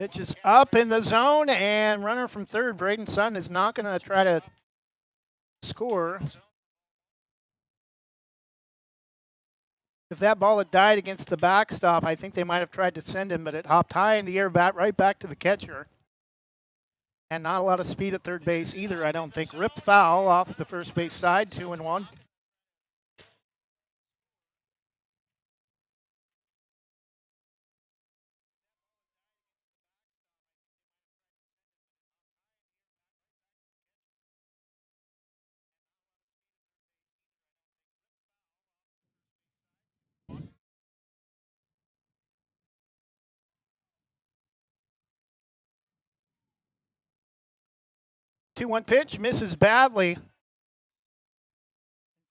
Pitch is up in the zone, and runner from third, Braden Sutton, is not going to try to score. If that ball had died against the backstop, I think they might have tried to send him, but it hopped high in the air, right back to the catcher. And not a lot of speed at third base either, I don't think. Ripped foul off the first base side, 2-1. Two-one pitch, misses badly. In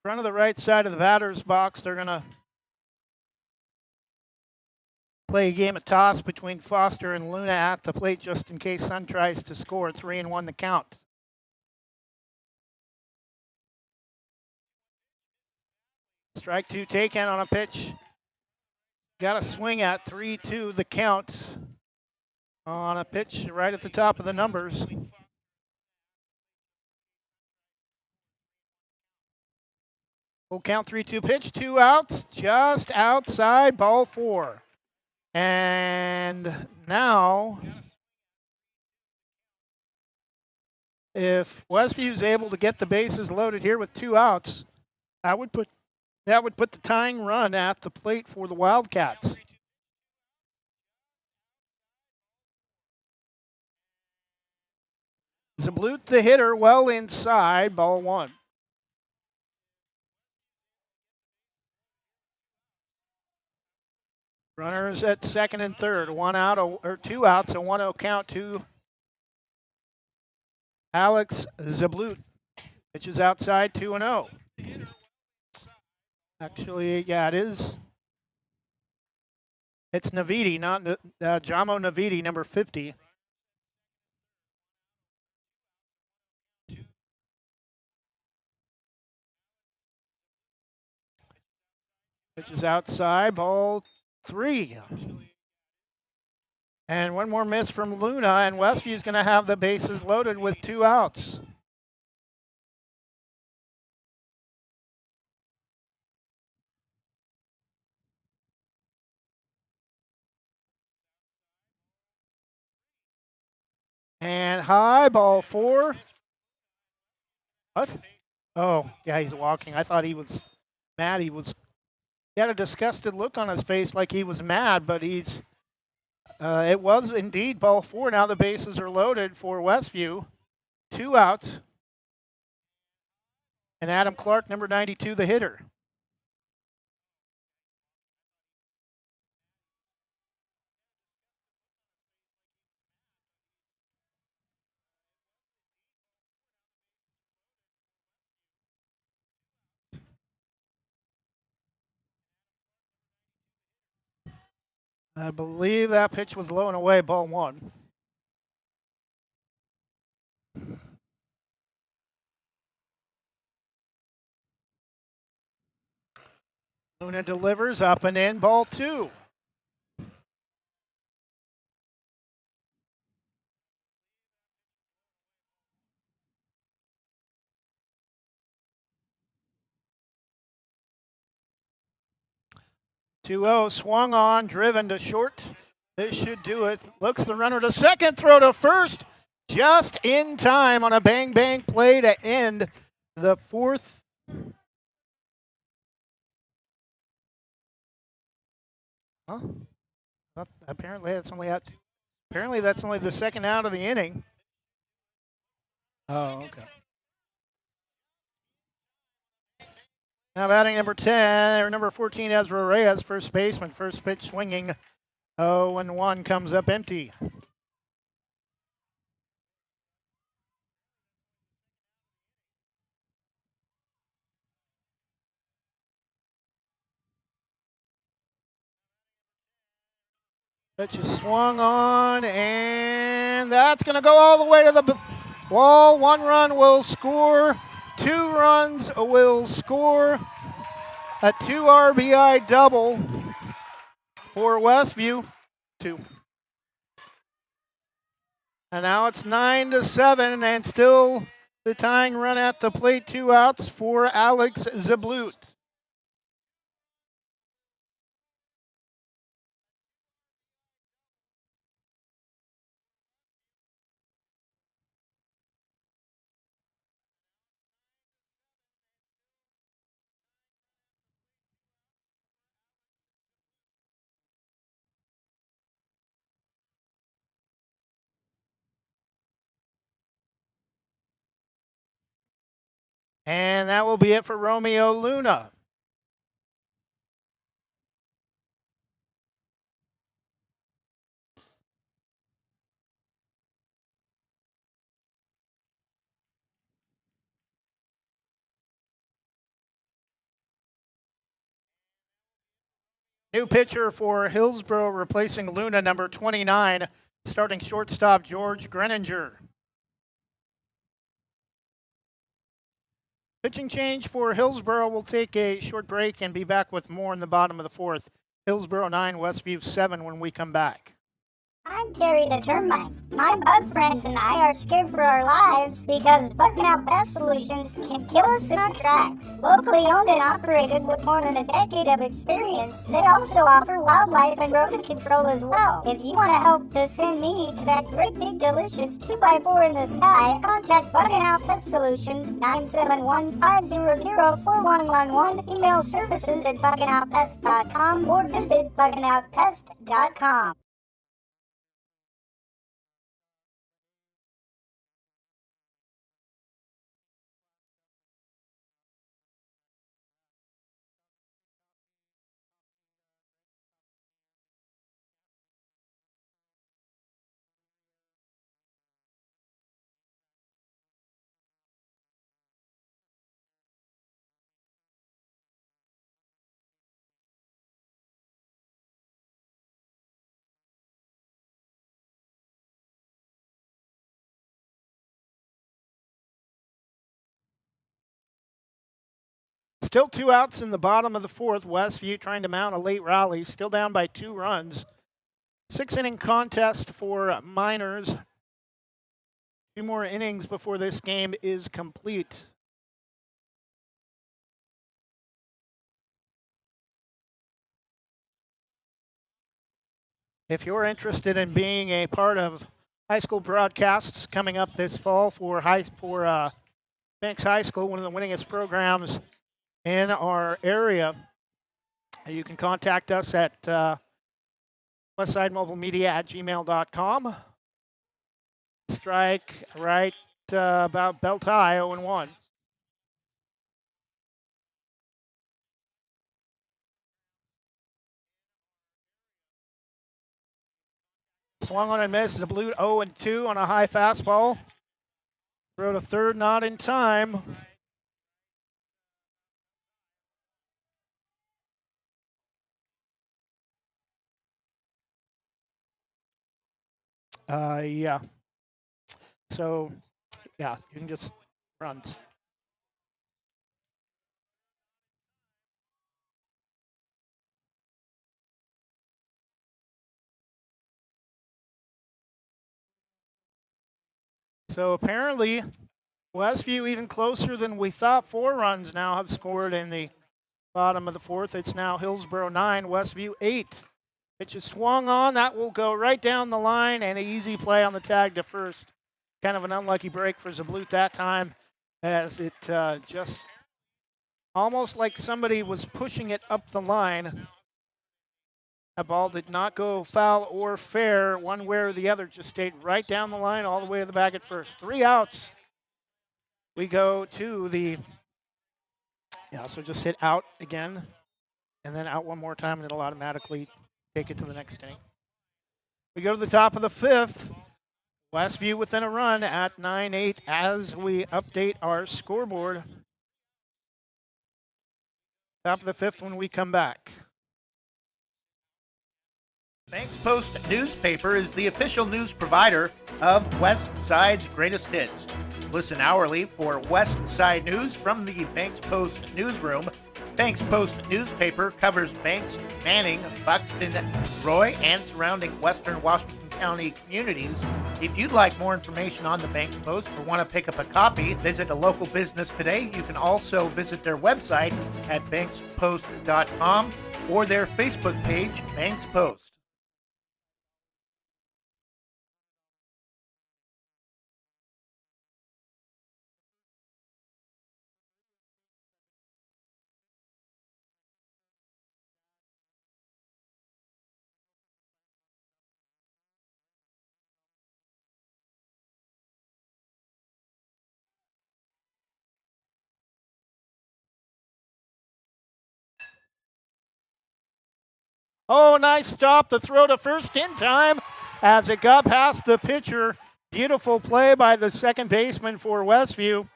front of the right side of the batter's box, they're going to play a game of toss between Foster and Luna at the plate just in case Sun tries to score. 3-1 the count. Strike two taken on a pitch. Got a swing at 3-2 the count on a pitch right at the top of the numbers. Full count 3-2 pitch, 2 outs, just outside, ball 4. And now, if Westview's able to get the bases loaded here with 2 outs, that would put the tying run at the plate for the Wildcats. Zablut, the hitter, well inside, ball 1. Runners at second and third, 1 out or 2 outs, a 1-0 count to Alex Zablut. Pitch is outside, 2-0. Actually, yeah, it is. It's Navidi, not Jamo Navidi, number 50. Pitch is outside, ball 3. And one more miss from Luna, and Westview's going to have the bases loaded with 2 outs. And high, ball 4. What? Oh, yeah, he's walking. I thought he was mad. He had a disgusted look on his face like he was mad, but it was indeed ball 4. Now the bases are loaded for Westview. 2 outs. And Adam Clark, number 92, the hitter. I believe that pitch was low and away, ball 1. Luna delivers up and in, ball 2. Two-0, swung on, driven to short. This should do it. Looks the runner to second, throw to first. Just in time on a bang-bang play to end the 4th. Huh? Apparently that's only out. Apparently that's only the second out of the inning. Oh, okay. Now batting number 10, or number 14, Ezra Reyes, first baseman. First pitch swinging. 0-1 comes up empty. Pitch is swung on, and that's going to go all the way to the wall. 1 run will score. 2 runs will score. A 2 RBI double for Westview. 2. And now it's 9-7, and still the tying run at the plate. 2 outs for Alex Zablut. And that will be it for Romeo Luna. New pitcher for Hillsborough, replacing Luna, number 29, starting shortstop George Greninger. Pitching change for Hillsborough. Will take a short break and be back with more in the bottom of the 4th. Hillsborough 9, Westview 7 when we come back. I'm Terry the Termite. My bug friends and I are scared for our lives because bugging out pest solutions can kill us in our tracks. Locally owned and operated with more than a decade of experience, they also offer wildlife and rodent control as well. If you want to help to send me to that great big delicious 2x4 in the sky, contact Bugging Out Pest Solutions 971-500-4111, email services at buggingoutpest.com or visit buggingoutpest.com. Still 2 outs in the bottom of the 4th. Westview trying to mount a late rally, still down by 2 runs. 6-inning contest for Miners. 2 more innings before this game is complete. If you're interested in being a part of high school broadcasts coming up this fall for Banks High School, one of the winningest programs in our area, you can contact us at westsidemobilemedia@gmail.com. Strike right about belt high, 0-1. Swung on and missed. The blue 0-2 on a high fastball. Throw to third, not in time. Yeah. So, yeah, you can just runs. So apparently, Westview even closer than we thought. 4 runs now have scored in the bottom of the 4th. It's now Hillsborough 9, Westview 8. Pitch is swung on. That will go right down the line, and an easy play on the tag to first. Kind of an unlucky break for Zablut that time, as it just almost like somebody was pushing it up the line. That ball did not go foul or fair one way or the other. Just stayed right down the line all the way to the bag at first. 3 outs. We go to the, so just hit out again, and then out one more time, and it'll automatically take it to the next inning. We go to the top of the 5th. Westview within a run at 9-8 as we update our scoreboard. Top of the 5th when we come back. Banks Post newspaper is the official news provider of Westside's greatest hits. Listen hourly for Westside news from the Banks Post newsroom Banks Post newspaper covers Banks, Manning, Buxton, Roy, and surrounding western Washington County communities. If you'd like more information on the Banks Post or want to pick up a copy, visit a local business today. You can also visit their website at bankspost.com or their Facebook page, Banks Post. Oh, nice stop. The throw to first in time as it got past the pitcher. Beautiful play by the second baseman for Westview.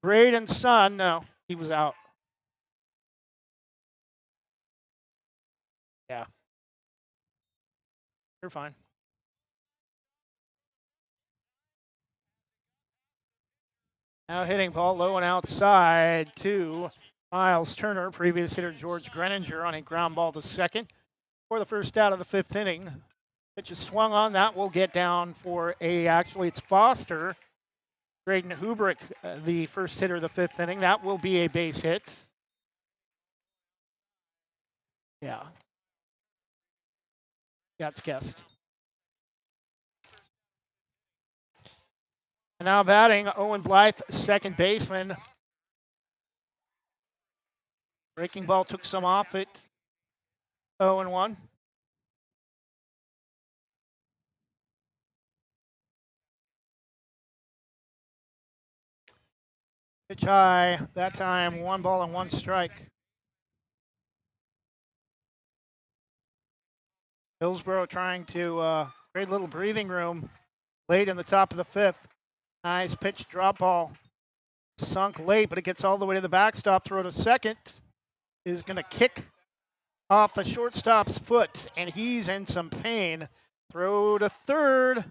Braden's son. No, he was out. Yeah. You're fine. Now hitting ball low and outside to Miles Turner. Previous hitter George Greninger on a ground ball to second for the first out of the fifth inning. Pitch is swung on. That will get down for actually it's Foster. Braden Hubrick, the first hitter of the fifth inning. That will be a base hit. Yeah. Yeah, it's guessed. And now batting, Owen Blythe, second baseman. Breaking ball took some off it. 0-1. Pitch high. That time, 1 ball and 1 strike. Hillsborough trying to create a little breathing room late in the top of the fifth. Nice pitch, drop ball. Sunk late, but it gets all the way to the backstop. Throw to second is going to kick off the shortstop's foot, and he's in some pain. Throw to third.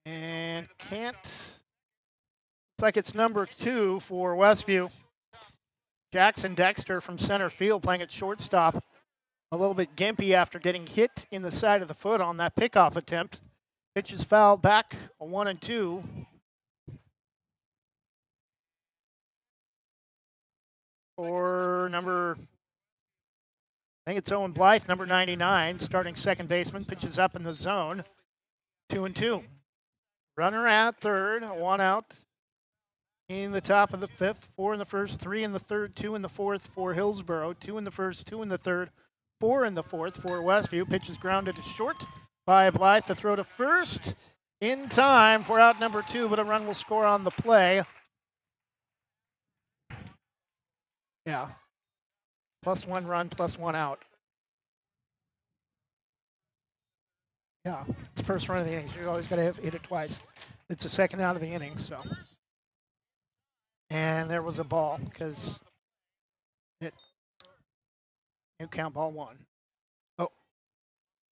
And can't. Looks like it's number 2 for Westview. Jackson Dexter from center field playing at shortstop. A little bit gimpy after getting hit in the side of the foot on that pickoff attempt. Pitch is fouled back, a 1-2. For number, I think it's Owen Blythe, number 99, starting second baseman. Pitches up in the zone, 2-2. Runner at third, 1 out. In the top of the fifth, 4 in the first, 3 in the third, 2 in the fourth for Hillsborough, 2 in the first, 2 in the third, 4 in the fourth for Westview. Pitch is grounded to short by Blythe. The throw to first in time for out number 2, but a run will score on the play. Yeah. +1 run, +1 out. Yeah, it's the first run of the inning. You always got to hit it twice. It's the second out of the inning, so. And there was a ball because it new count ball 1. Oh,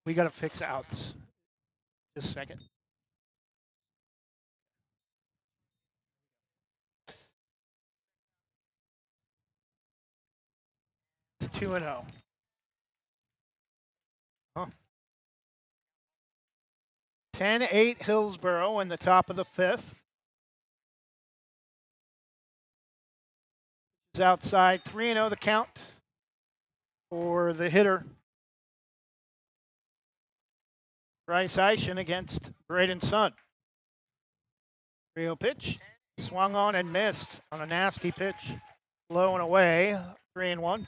we got to fix outs. Just a second. It's 2-0. Huh. 10-8 Hillsborough in the top of the fifth. It's outside, 3-0 the count for the hitter. Bryce Eischen against Braden's son. 3-0 pitch, swung on and missed on a nasty pitch. Low and away, 3-1.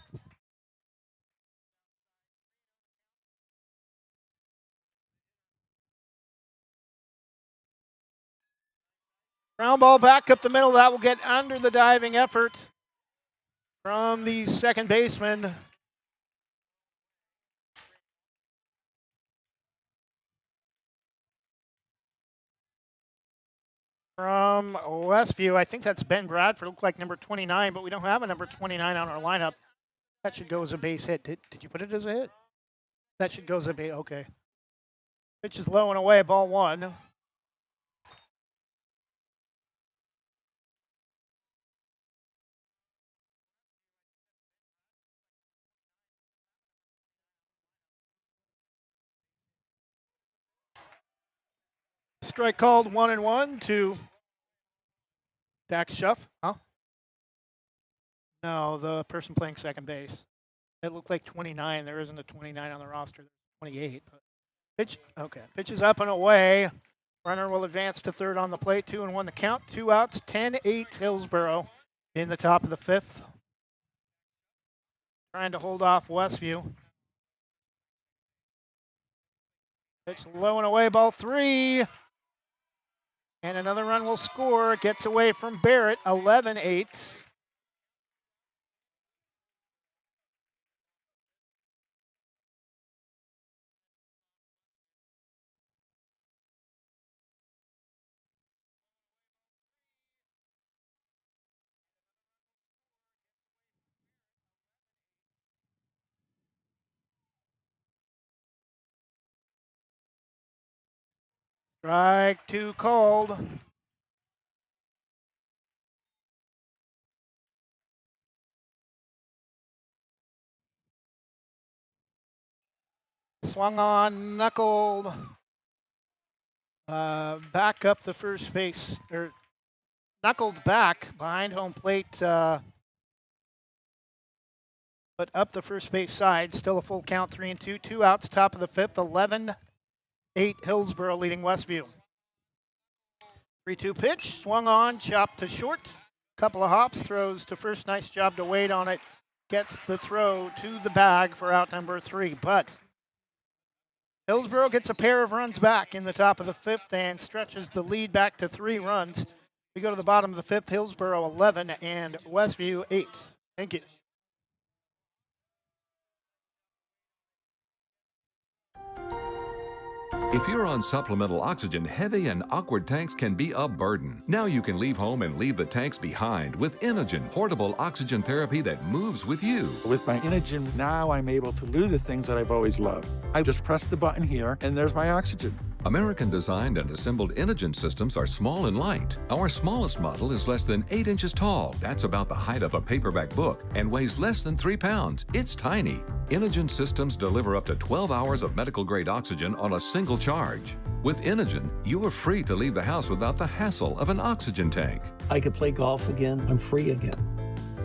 Ground ball back up the middle. That will get under the diving effort from the second baseman. From Westview, I think that's Ben Bradford. Looked like number 29, but we don't have a number 29 on our lineup. That should go as a base hit. Did you put it as a hit? That should go as a base. Okay. Pitch is low and away, ball one. Strike called, 1-1 to Dax Schuff. Huh? No, the person playing second base. It looked like 29. There isn't a 29 on the roster. 28. But pitch. Okay. Pitch is up and away. Runner will advance to third on the plate. 2-1 the count. 2 outs. 10-8 Hillsboro in the top of the fifth. Trying to hold off Westview. Pitch low and away. Ball three. And another run will score. Gets away from Barrett. 11-8. Strike two called. Swung on, knuckled. Back up the first base, or knuckled back behind home plate, but up the first base side. Still a full count, 3-2. 2 outs, top of the fifth. 11-8 Hillsboro leading Westview. 3-2 pitch, swung on, chopped to short. Couple of hops, throws to first. Nice job to wait on it. Gets the throw to the bag for out number 3. But Hillsboro gets a pair of runs back in the top of the fifth and stretches the lead back to 3 runs. We go to the bottom of the fifth. Hillsboro 11 and Westview 8. Thank you. If you're on supplemental oxygen, heavy and awkward tanks can be a burden. Now you can leave home and leave the tanks behind with Inogen, portable oxygen therapy that moves with you. With my Inogen, now I'm able to do the things that I've always loved. I just press the button here, and there's my oxygen. American-designed and assembled Inogen systems are small and light. Our smallest model is less than 8 inches tall. That's about the height of a paperback book and weighs less than 3 pounds. It's tiny. Inogen systems deliver up to 12 hours of medical-grade oxygen on a single charge. With Inogen, you are free to leave the house without the hassle of an oxygen tank. I could play golf again. I'm free again.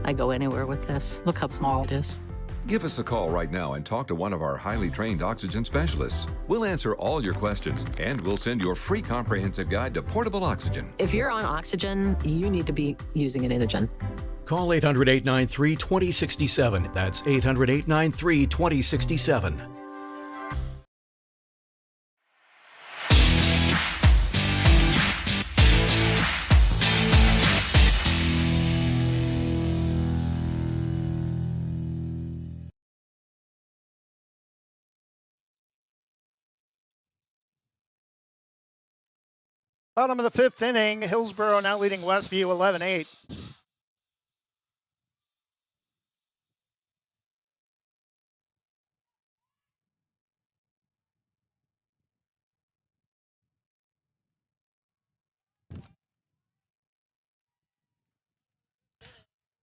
I go anywhere with this. Look how small it is. Give us a call right now and talk to one of our highly trained oxygen specialists. We'll answer all your questions, and we'll send your free comprehensive guide to portable oxygen. If you're on oxygen, you need to be using an Inogen. Call 800-893-2067. That's 800-893-2067. Bottom of the fifth inning, Hillsboro now leading Westview 11-8.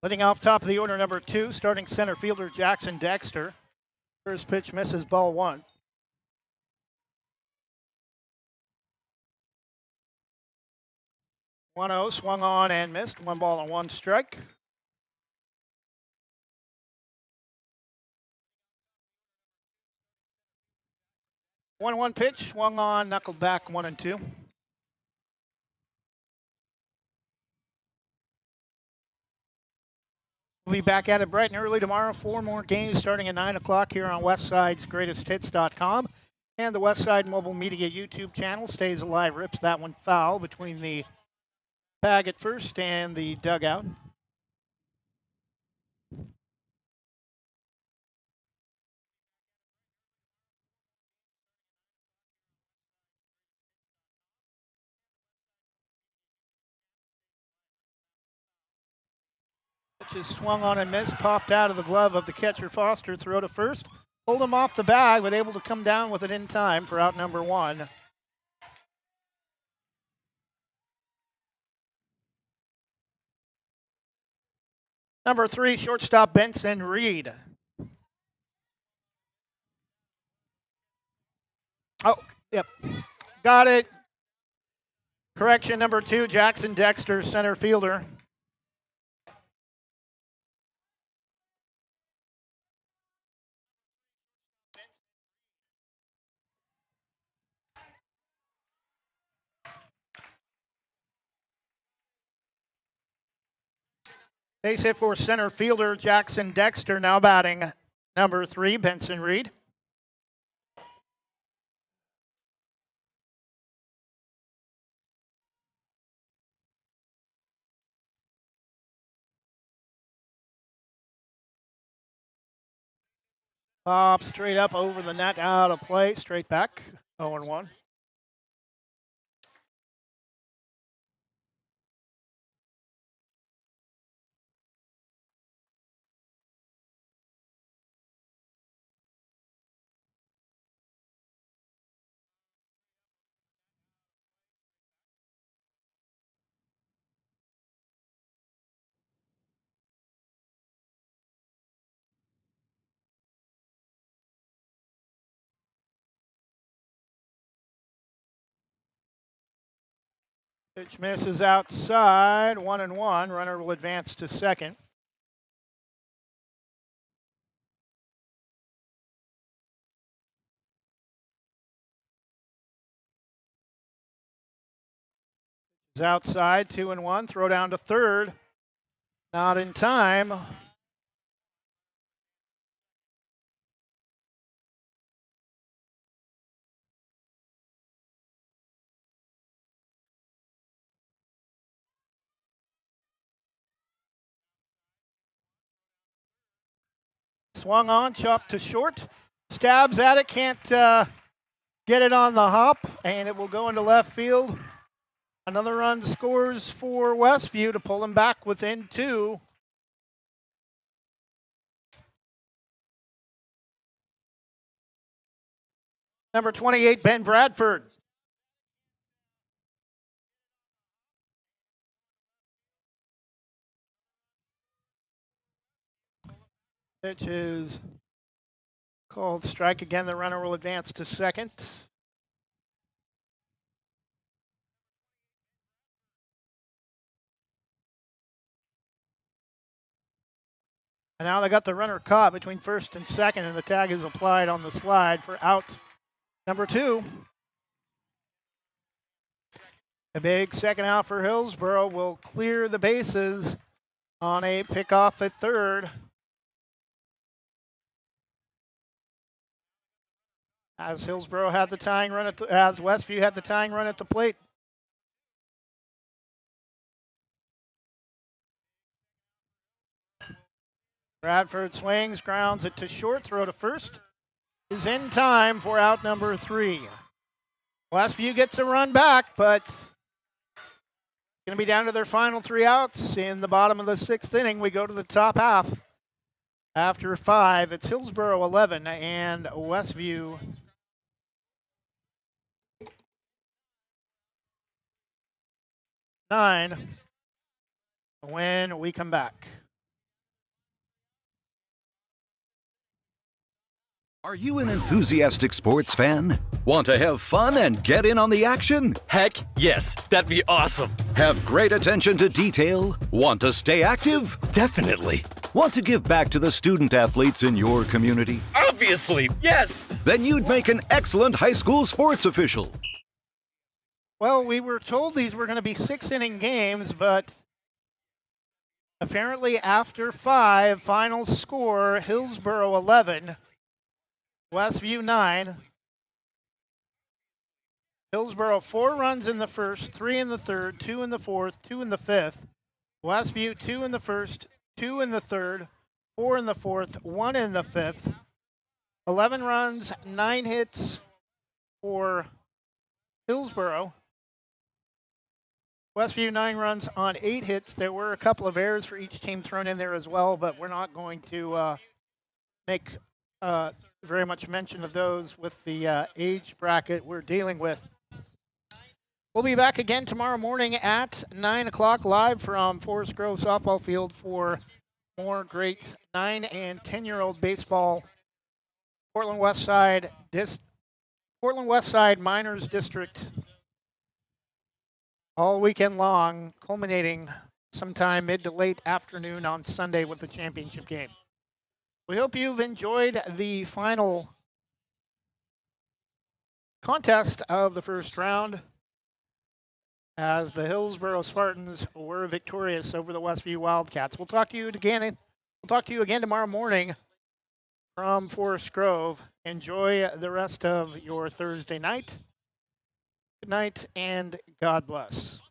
Leading off top of the order, number 2, starting center fielder Jackson Dexter. First pitch misses, ball 1. One-0, swung on and missed. 1 ball and 1 strike. One pitch, swung on, knuckled back, 1-2. We'll be back at it bright and early tomorrow. 4 more games starting at 9 o'clock here on Westside's GreatestHits.com. And the Westside Mobile Media YouTube channel stays alive. Rips that one foul between the bag at first and the dugout. Pitch is swung on and missed, popped out of the glove of the catcher Foster. Throw to first. pulled him off the bag, but able to come down with it in time for out number 1. Number 3, shortstop Benson Reed. Oh, yep. Got it. Correction, number 2, Jackson Dexter, center fielder. Base hit for center fielder Jackson Dexter, now batting number 3, Benson Reed. Pop straight up over the net, out of play, straight back, 0-1. Pitch misses outside, 1-1. Runner will advance to second. Is outside, 2-1. Throw down to third. Not in time. Swung on, chopped to short. Stabs at it, can't get it on the hop, and it will go into left field. Another run scores for Westview to pull him back within 2. Number 28, Ben Bradford. Pitch is called strike again. The runner will advance to second. And now they got the runner caught between first and second, and the tag is applied on the slide for out number 2. A big second out for Hillsboro will clear the bases on a pickoff at third. As Hillsboro had the tying run as Westview had the tying run at the plate. Bradford swings, grounds it to short, throw to first. Is in time for out number 3. Westview gets a run back, but going to be down to their final 3 outs in the bottom of the 6th inning. We go to the top half. After 5, it's Hillsboro 11 and Westview 9 when we come back. Are you an enthusiastic sports fan? Want to have fun and get in on the action? Heck yes, that'd be awesome. Have great attention to detail? Want to stay active? Definitely. Want to give back to the student athletes in your community? Obviously, yes. Then you'd make an excellent high school sports official. Well, we were told these were going to be 6-inning games, but apparently after 5, final score, Hillsboro 11, Westview 9. Hillsboro 4 runs in the first, 3 in the third, 2 in the fourth, 2 in the fifth. Westview 2 in the first, 2 in the third, 4 in the fourth, 1 in the fifth. 11 runs, 9 hits for Hillsboro. Westview 9 runs on 8 hits. There were a couple of errors for each team thrown in there as well, but we're not going to make very much mention of those with the age bracket we're dealing with. We'll be back again tomorrow morning at 9 o'clock live from Forest Grove Softball Field for more great 9 and 10-year-old baseball. Portland Westside Miners District all weekend long, culminating sometime mid to late afternoon on Sunday with the championship game. We hope you've enjoyed the final contest of the first round as the Hillsboro Spartans were victorious over the Westview Wildcats. We'll talk to you again tomorrow morning from Forest Grove. Enjoy the rest of your Thursday night. Good night and God bless.